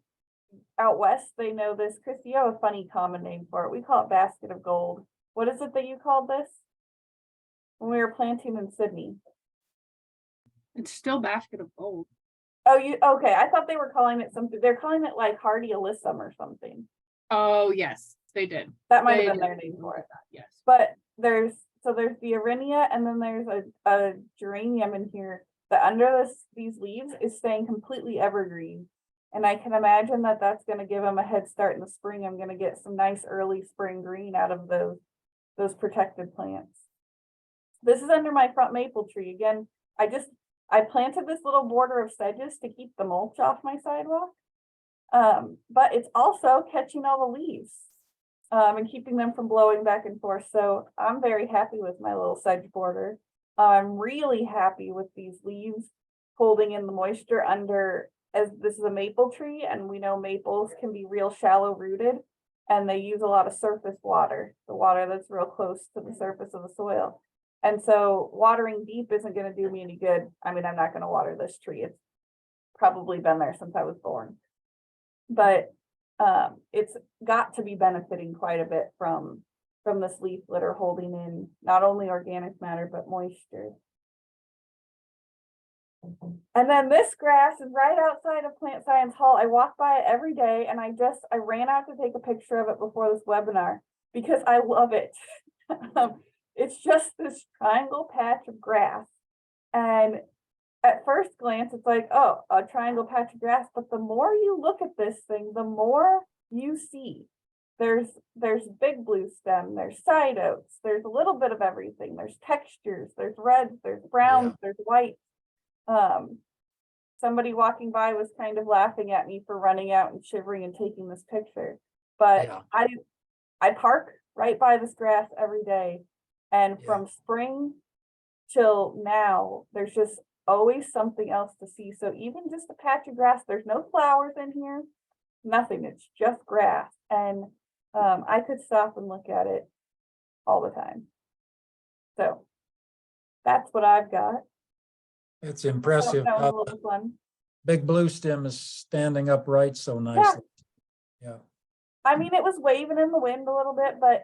Out west, they know this. Chris, you have a funny common name for it. We call it basket of gold. What is it that you called this when we were planting in Sydney? It's still basket of gold. Oh, okay. I thought they were calling it something. They're calling it like Hardy Alyssum or something. Oh, yes, they did. That might They have been did. their name for it. Yes. But there's the Arenia, and then there's a geranium in here the under these leaves is staying completely evergreen. And I can imagine that that's gonna give them a head start in the spring. I'm gonna get some nice early spring green out of those protected plants. This is under my front maple tree. Again, I planted this little border of sedges to keep the mulch off my sidewalk. But it's also catching all the leaves and keeping them from blowing back and forth. So I'm very happy with my little sedge border. I'm really happy with these leaves holding in the moisture under, as this is a maple tree, and we know maples can be real shallow rooted, and they use a lot of surface water, the water that's real close to the surface of the soil. And so watering deep isn't going to do me any good. I mean, I'm not going to water this tree. It's probably been there since I was born. But it's got to be benefiting quite a bit from this leaf litter holding in not only organic matter, but moisture. And then this grass is right outside of Plant Science Hall. I walk by it every day, and I ran out to take a picture of it before this webinar because I love it. It's just this triangle patch of grass. And at first glance, it's like, oh, a triangle patch of grass. But the more you look at this thing, the more you see. There's big blue stem, there's side oats, there's a little bit of everything. There's textures, there's reds, there's browns, there's whites. Somebody walking by was kind of laughing at me for running out and shivering and taking this picture. But Yeah. I park right by this grass every day. And Yeah. from spring till now, there's just always something else to see. So even just a patch of grass, there's no flowers in here, nothing, it's just grass. And I could stop and look at it all the time. So that's what I've got. It's So impressive that was a how little fun. big blue stem is standing upright so nicely. Yeah. I mean, it was waving in the wind a little bit, but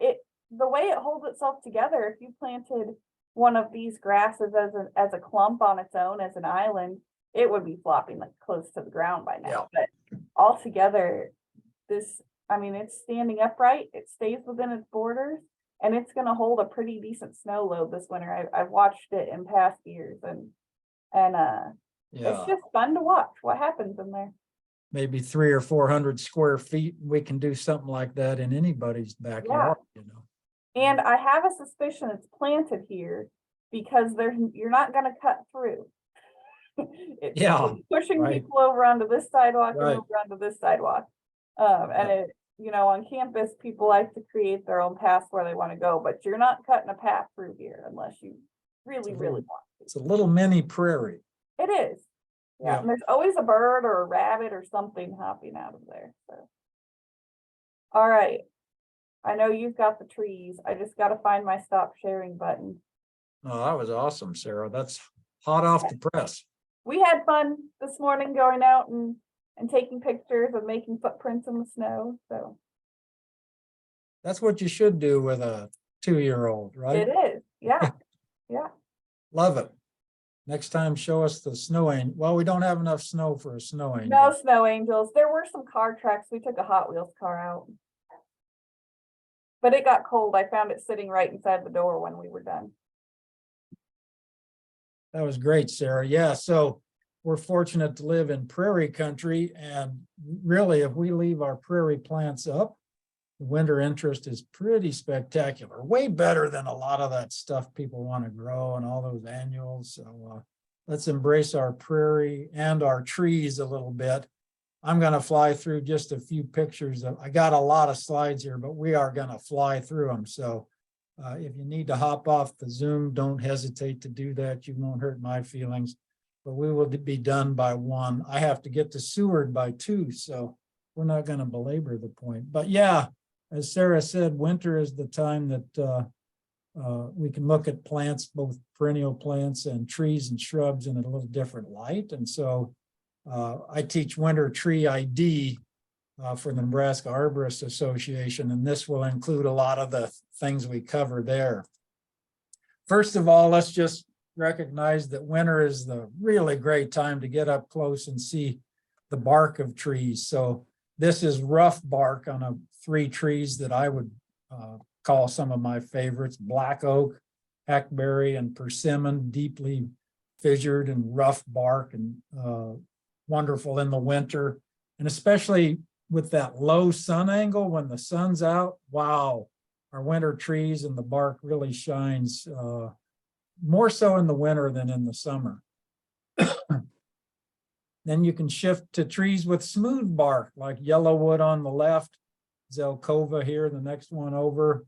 the way it holds itself together, if you planted one of these grasses as a clump on its own, as an island, it would be flopping like close to the ground by now. But all together, it's standing upright, it stays within its borders, and it's gonna hold a pretty decent snow load this winter. I've watched it in past years, and it's just fun to watch what happens in there. Maybe 300 or 400 square feet. We can do something like that in anybody's backyard, you know. And I have a suspicion it's planted here because you're not gonna cut through. It's pushing right. people over onto this sidewalk Right. and over onto this sidewalk. And on campus, people like to create their own paths where they want to go, but you're not cutting a path through here unless you really, really want to. It's a little mini prairie. It is. Yeah, and there's always a bird or a rabbit or something hopping out of there. So. All right. I know you've got the trees. I just got to find my stop sharing button. Oh, that was awesome, Sarah. That's hot off the press. We had fun this morning going out and taking pictures of making footprints in the snow. So That's what you should do with a 2-year-old, right? it is. Yeah. Yeah. Love it. Next time, show us the snow angel. Well, we don't have enough snow for a snow angel. No snow angels. There were some car tracks. We took a Hot Wheels car out. But it got cold. I found it sitting right inside the door when we were done. That was great, Sarah. Yeah, so we're fortunate to live in prairie country, and really, if we leave our prairie plants up, the winter interest is pretty spectacular, way better than a lot of that stuff people want to grow and all those annuals. So let's embrace our prairie and our trees a little bit. I'm going to fly through just a few pictures. I got a lot of slides here, but we are going to fly through them. So if you need to hop off the Zoom, don't hesitate to do that. You won't hurt my feelings, but we will be done by 1. I have to get to Seward by 2, so we're not going to belabor the point. But yeah, as Sarah said, winter is the time that we can look at plants, both perennial plants and trees and shrubs, in a little different light. And so I teach winter tree ID for the Nebraska Arborist Association, and this will include a lot of the things we cover there. First of all, let's just recognize that winter is the really great time to get up close and see the bark of trees. So this is rough bark on 3 trees that I would call some of my favorites: black oak, hackberry, and persimmon, deeply fissured and rough bark and wonderful in the winter. And especially with that low sun angle, when the sun's out, wow, our winter trees and the bark really shines more so in the winter than in the summer. Then you can shift to trees with smooth bark, like yellowwood on the left, Zelkova here, the next one over.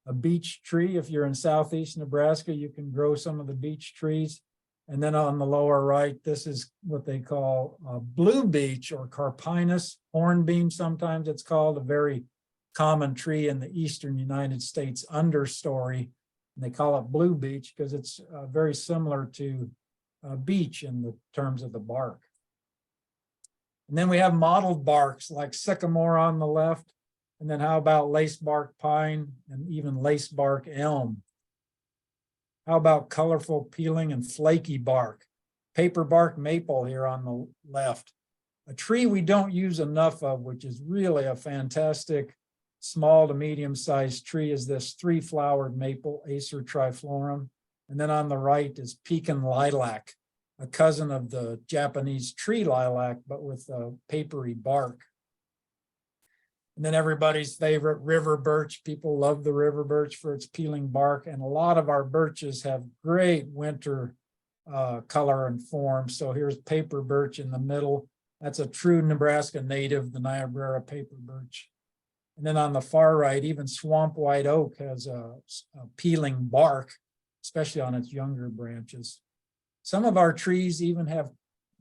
A beech tree, if you're in southeast Nebraska, you can grow some of the beech trees. And then on the lower right, this is what they call blue beech or Carpinus hornbeam. Sometimes it's called, a very common tree in the eastern United States understory. And they call it blue beech because it's very similar to beech in the terms of the bark. And then we have mottled barks like sycamore on the left. And then how about lacebark pine and even lacebark elm? How about colorful peeling and flaky bark? Paperbark maple here on the left. A tree we don't use enough of, which is really a fantastic small to medium-sized tree, is this three-flowered maple, Acer triflorum. And then on the right is pecan lilac, a cousin of the Japanese tree lilac, but with a papery bark. And then everybody's favorite, river birch. People love the river birch for its peeling bark. And a lot of our birches have great winter color and form. So here's paper birch in the middle. That's a true Nebraska native, the Niobrara paper birch. And then on the far right, even swamp white oak has a peeling bark, especially on its younger branches. Some of our trees even have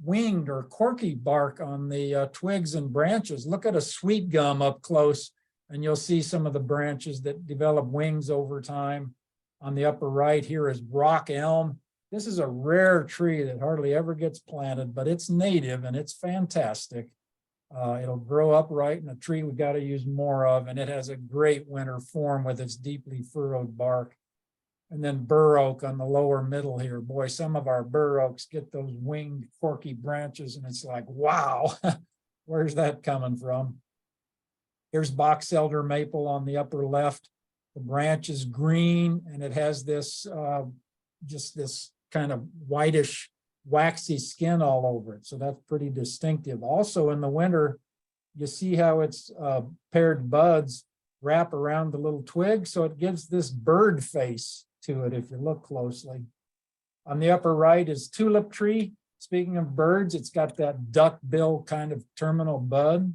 winged or corky bark on the twigs and branches. Look at a sweet gum up close and you'll see some of the branches that develop wings over time. On the upper right here is rock elm. This is a rare tree that hardly ever gets planted, but it's native and it's fantastic. It'll grow upright in a tree we got to use more of, and it has a great winter form with its deeply furrowed bark. And then bur oak on the lower middle here. Boy, some of our bur oaks get those winged corky branches and it's like, wow, where's that coming from? Here's box elder maple on the upper left. The branch is green and it has this, just this kind of whitish, waxy skin all over it. So that's pretty distinctive. Also in the winter, you see how its paired buds wrap around the little twig. So it gives this bird face to it if you look closely. On the upper right is tulip tree. Speaking of birds, it's got that duck bill kind of terminal bud.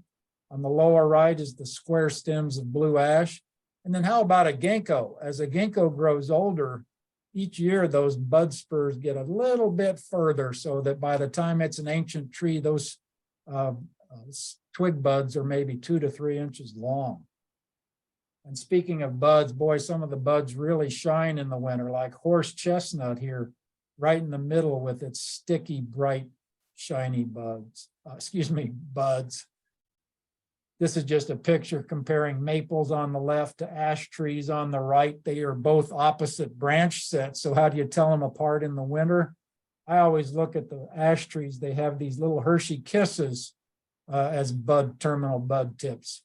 On the lower right is the square stems of blue ash. And then how about a ginkgo? As a ginkgo grows older, each year those bud spurs get a little bit further so that by the time it's an ancient tree, those twig buds are maybe 2 to 3 inches long. And speaking of buds, boy, some of the buds really shine in the winter, like horse chestnut here, right in the middle with its sticky, bright, shiny buds. Buds. This is just a picture comparing maples on the left to ash trees on the right. They are both opposite branch sets. So how do you tell them apart in the winter? I always look at the ash trees. They have these little Hershey kisses as terminal bud tips.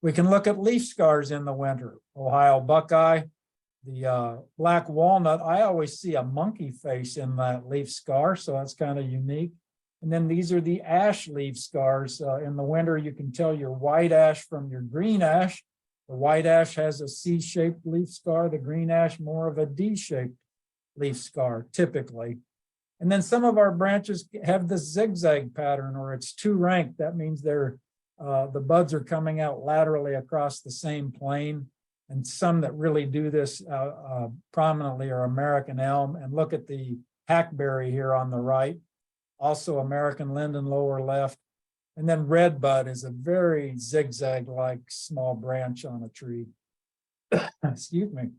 We can look at leaf scars in the winter. Ohio buckeye, the black walnut. I always see a monkey face in that leaf scar, so that's kind of unique. And then these are the ash leaf scars. In the winter, you can tell your white ash from your green ash. The white ash has a C-shaped leaf scar. The green ash more of a D-shaped leaf scar, typically. And then some of our branches have this zigzag pattern, or it's two-ranked. That means they're the buds are coming out laterally across the same plane. And some that really do this prominently are American elm. And look at the hackberry here on the right. Also American linden lower left. And then red bud is a very zigzag-like small branch on a tree. Excuse me.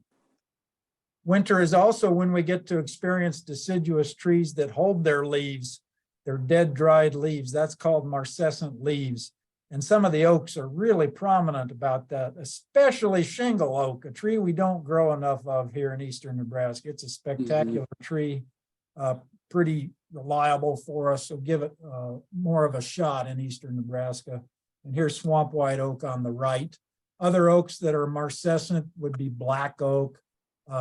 Winter is also when we get to experience deciduous trees that hold their leaves, their dead, dried leaves. That's called marcescent leaves. And some of the oaks are really prominent about that, especially shingle oak, a tree we don't grow enough of here in eastern Nebraska. It's a spectacular tree, pretty reliable for us, so give it more of a shot in eastern Nebraska. And here's swamp white oak on the right. Other oaks that are marcescent would be black oak,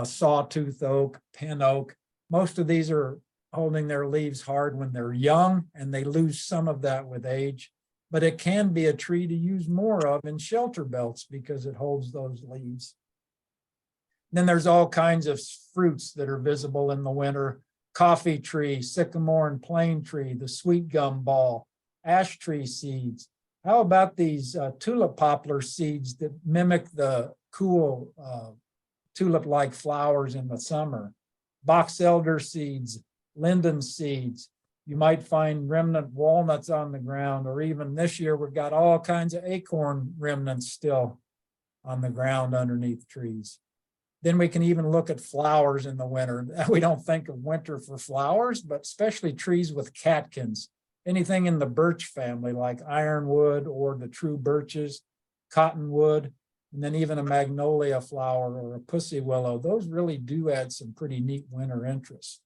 sawtooth oak, pin oak. Most of these are holding their leaves hard when they're young, and they lose some of that with age. But it can be a tree to use more of in shelter belts because it holds those leaves. Then there's all kinds of fruits that are visible in the winter. Coffee tree, sycamore and plane tree, the sweet gum ball, ash tree seeds. How about these tulip poplar seeds that mimic the cool tulip-like flowers in the summer? Box elder seeds, linden seeds. You might find remnant walnuts on the ground, or even this year, we've got all kinds of acorn remnants still on the ground underneath trees. Then we can even look at flowers in the winter. We don't think of winter for flowers, but especially trees with catkins. Anything in the birch family like ironwood or the true birches, cottonwood, and then even a magnolia flower or a pussy willow. Those really do add some pretty neat winter interest.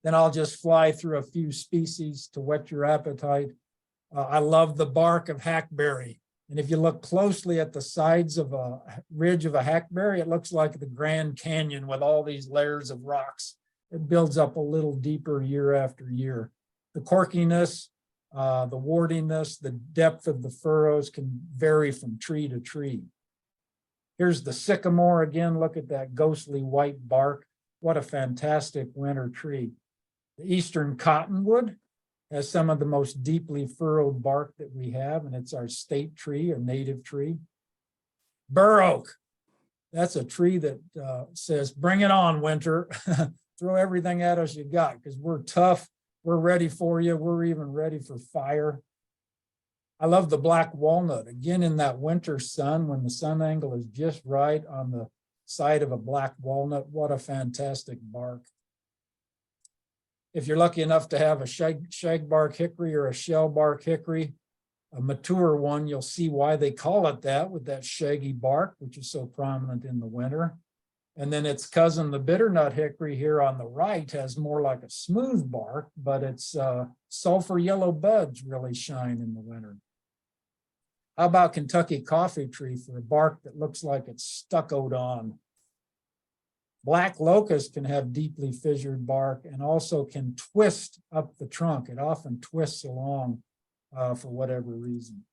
Then I'll just fly through a few species to whet your appetite. I love the bark of hackberry. And if you look closely at the sides of a ridge of a hackberry, it looks like the Grand Canyon with all these layers of rocks. It builds up a little deeper year after year. The corkiness, the wardiness, the depth of the furrows can vary from tree to tree. Here's the sycamore again. Look at that ghostly white bark. What a fantastic winter tree. The eastern cottonwood has some of the most deeply furrowed bark that we have, and it's our state tree or native tree. Bur oak, that's a tree that says, bring it on, winter. Throw everything at us you got, because we're tough, we're ready for you, we're even ready for fire. I love the black walnut, again in that winter sun, when the sun angle is just right on the side of a black walnut. What a fantastic bark. If you're lucky enough to have a shagbark hickory or a shellbark hickory, a mature one, you'll see why they call it that, with that shaggy bark, which is so prominent in the winter. And then its cousin, the bitternut hickory here on the right, has more like a smooth bark, but its sulfur yellow buds really shine in the winter. How about Kentucky coffee tree for a bark that looks like it's stuccoed on? Black locust can have deeply fissured bark and also can twist up the trunk. It often twists along for whatever reason.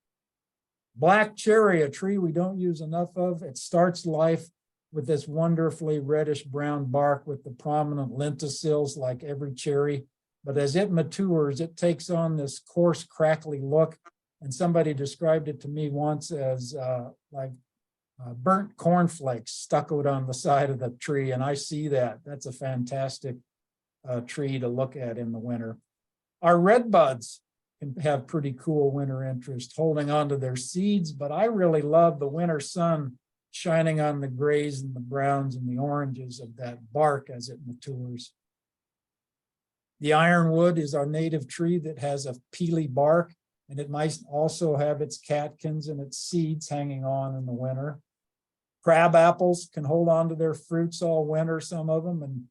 Black cherry, a tree we don't use enough of. It starts life with this wonderfully reddish brown bark with the prominent lenticels like every cherry. But as it matures, it takes on this coarse, crackly look. And somebody described it to me once as like burnt cornflakes stuccoed on the side of the tree, and I see that. That's a fantastic tree to look at in the winter. Our redbuds can have pretty cool winter interest, holding on to their seeds, but I really love the winter sun shining on the grays and the browns and the oranges of that bark as it matures. The ironwood is our native tree that has a peely bark, and it might also have its catkins and its seeds hanging on in the winter. Crab apples can hold on to their fruits all winter, some of them, and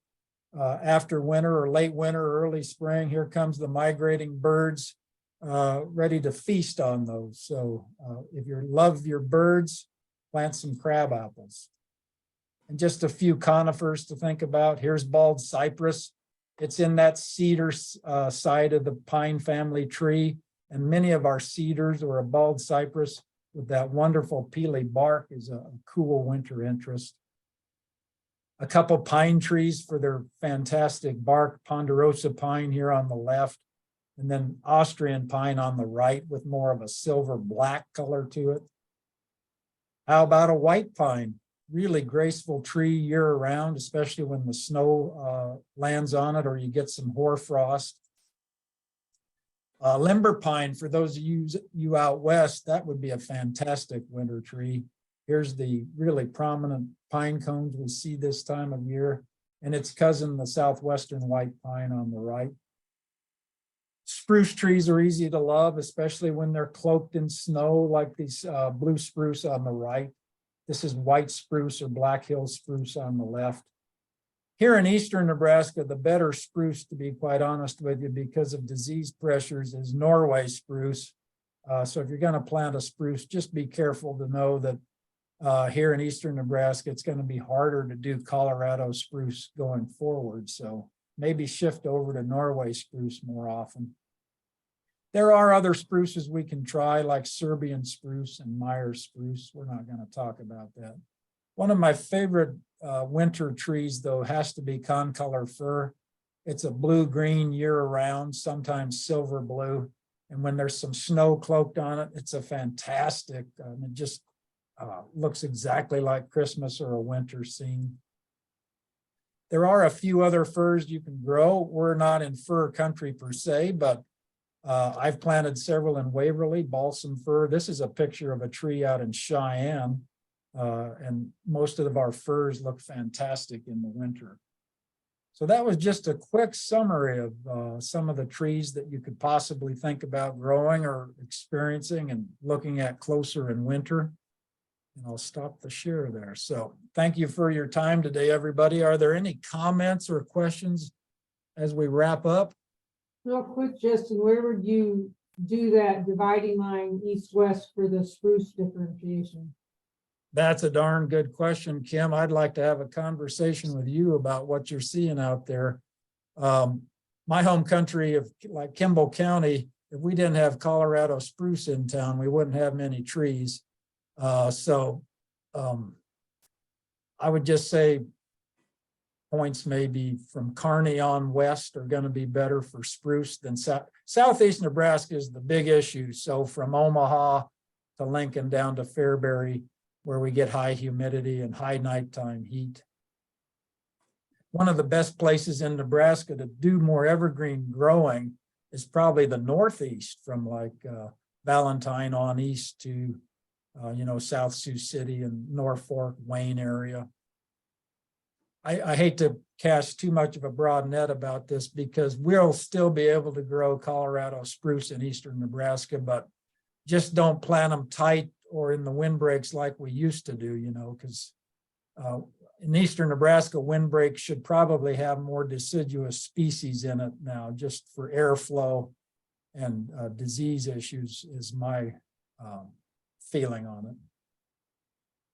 after winter or late winter or early spring, here comes the migrating birds ready to feast on those. So if you love your birds, plant some crab apples. And just a few conifers to think about. Here's bald cypress. It's in that cedar side of the pine family tree, and many of our cedars or a bald cypress with that wonderful peely bark is a cool winter interest. A couple pine trees for their fantastic bark, ponderosa pine here on the left, and then Austrian pine on the right with more of a silver black color to it. How about a white pine? Really graceful tree year round, especially when the snow lands on it or you get some hoarfrost. Limber pine, for those of you out west, that would be a fantastic winter tree. Here's the really prominent pine cones we see this time of year, and its cousin, the southwestern white pine on the right. Spruce trees are easy to love, especially when they're cloaked in snow, like these blue spruce on the right. This is white spruce or Black Hill spruce on the left. Here in eastern Nebraska, the better spruce, to be quite honest with you, because of disease pressures, is Norway spruce. So if you're going to plant a spruce, just be careful to know that here in eastern Nebraska, it's going to be harder to do Colorado spruce going forward. So maybe shift over to Norway spruce more often. There are other spruces we can try, like Serbian spruce and Meyer spruce. We're not going to talk about that. One of my favorite winter trees, though, has to be concolor fir. It's a blue-green year-round, sometimes silver blue. And when there's some snow cloaked on it, it's a fantastic, it just looks exactly like Christmas or a winter scene. There are a few other firs you can grow. We're not in fir country per se, but I've planted several in Waverly, balsam fir. This is a picture of a tree out in Cheyenne. And most of our firs look fantastic in the winter. So that was just a quick summary of some of the trees that you could possibly think about growing or experiencing and looking at closer in winter. And I'll stop the share there. So thank you for your time today, everybody. Are there any comments or questions as we wrap up? Real quick, Justin, where would you do that dividing line east-west for the spruce differentiation? That's a darn good question, Kim. I'd like to have a conversation with you about what you're seeing out there. My home country of like Kimball County, if we didn't have Colorado spruce in town, we wouldn't have many trees. I would just say points maybe from Kearney on west are going to be better for spruce than southeast Nebraska is the big issue. So from Omaha to Lincoln down to Fairbury, where we get high humidity and high nighttime heat. One of the best places in Nebraska to do more evergreen growing is probably the Northeast, from like Valentine on east to South Sioux City and Norfolk, Wayne area. I hate to cast too much of a broad net about this because we'll still be able to grow Colorado spruce in eastern Nebraska, but just don't plant them tight or in the windbreaks like we used to do, because in eastern Nebraska, windbreak should probably have more deciduous species in it now, just for airflow and disease issues is my feeling on it.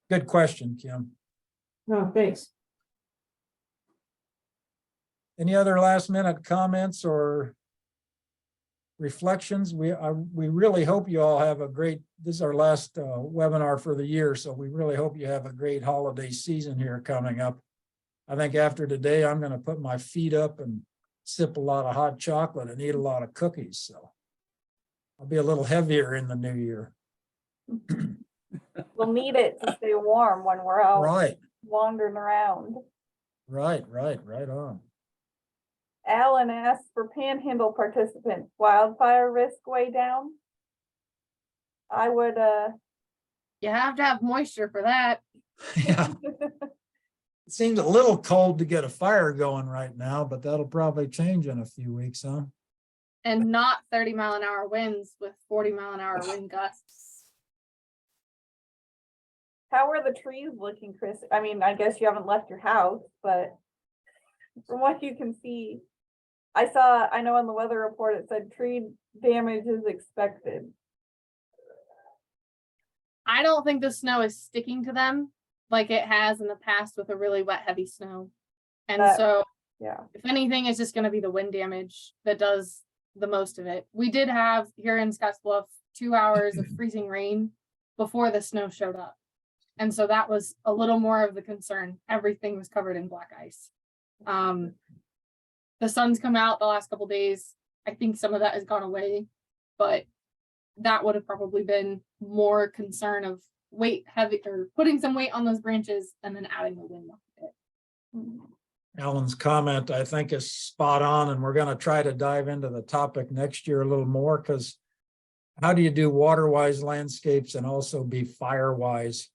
Good question, Kim. No, thanks. Any other last minute comments or reflections? We really hope you all have a great, this is our last webinar for the year, so we really hope you have a great holiday season here coming up. I think after today, I'm going to put my feet up and sip a lot of hot chocolate and eat a lot of cookies. So I'll be a little heavier in the new year. We'll need it to stay warm when we're out Right, wandering around. right on. Alan asked for Panhandle participants, wildfire risk way down. I would, You have to have moisture for that. Yeah, it seems a little cold to get a fire going right now, but that'll probably change in a few weeks, huh? And not 30-mile-an-hour winds with 40-mile-an-hour wind gusts. how are the trees looking, Chris? I mean, I guess you haven't left your house, but from what you can see, I know on the weather report, it said tree damage is expected. I don't think the snow is sticking to them like it has in the past with a really wet, heavy snow. And so Yeah. if anything, it's just going to be the wind damage that does the most of it. We did have here in Scottsbluff 2 hours of freezing rain before the snow showed up. And so that was a little more of the concern. Everything was covered in black ice. The sun's come out the last couple days. I think some of that has gone away, but that would have probably been more concern of weight heavy or putting some weight on those branches and then adding the wind with it. Alan's comment, I think, is spot on, and we're going to try to dive into the topic next year a little more, because how do you do water-wise landscapes and also be fire-wise?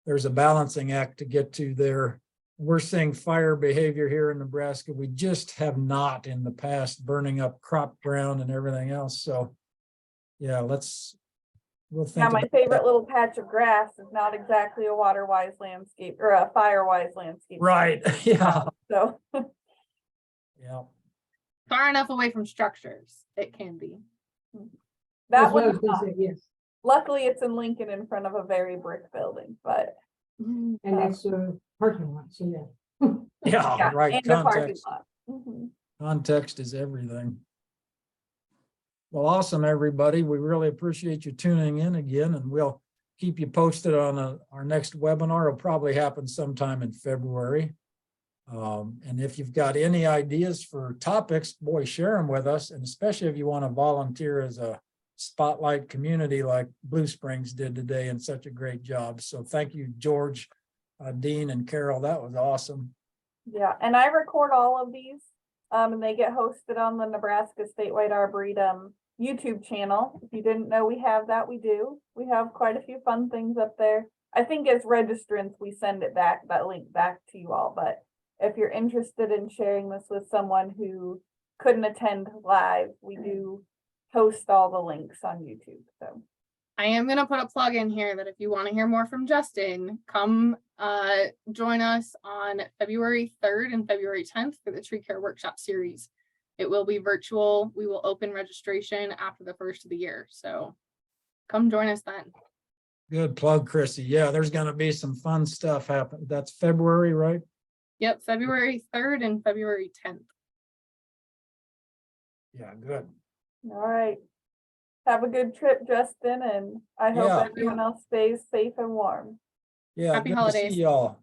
There's a balancing act to get to there. We're seeing fire behavior here in Nebraska. We just have not in the past, burning up crop ground and everything else. So yeah, we'll think. Yeah, my about favorite that. little patch of grass is not exactly a water-wise landscape or a fire-wise landscape. Right, yeah, So yeah. Far enough away from structures, it can be. that That's what I one's was gonna not. say, yes. Luckily, it's in Lincoln in front of a very brick building, but And that's a parking lot, so yeah. Yeah, Yeah, right, and the parking context, lot. Mhm. context is everything. Well, awesome, everybody. We really appreciate you tuning in again, and we'll keep you posted on our next webinar. It'll probably happen sometime in February. And if you've got any ideas for topics, boy, share them with us. And especially if you want to volunteer as a spotlight community like Blue Springs did today, and such a great job. So thank you, George, Dean, and Carol. That was awesome. Yeah, and I record all of these, and they get hosted on the Nebraska Statewide Arboretum YouTube channel. If you didn't know we have that, we do. We have quite a few fun things up there. I think as registrants, we send it back, that link back to you all, but if you're interested in sharing this with someone who couldn't attend live, we do post all the links on YouTube, so. I am gonna put a plug in here that if you want to hear more from Justin, come join us on February 3rd and February 10th for the tree care workshop series. It will be virtual. We will open registration after the first of the year. So come join us then. Good plug, Chrissy. Yeah, there's gonna be some fun stuff happen. That's February, right? Yep, February 3rd and February 10th. Yeah, good. All right. Have a good trip, Justin, and I hope Yeah. everyone else stays safe and warm. Yeah, Happy good to see holidays. y'all.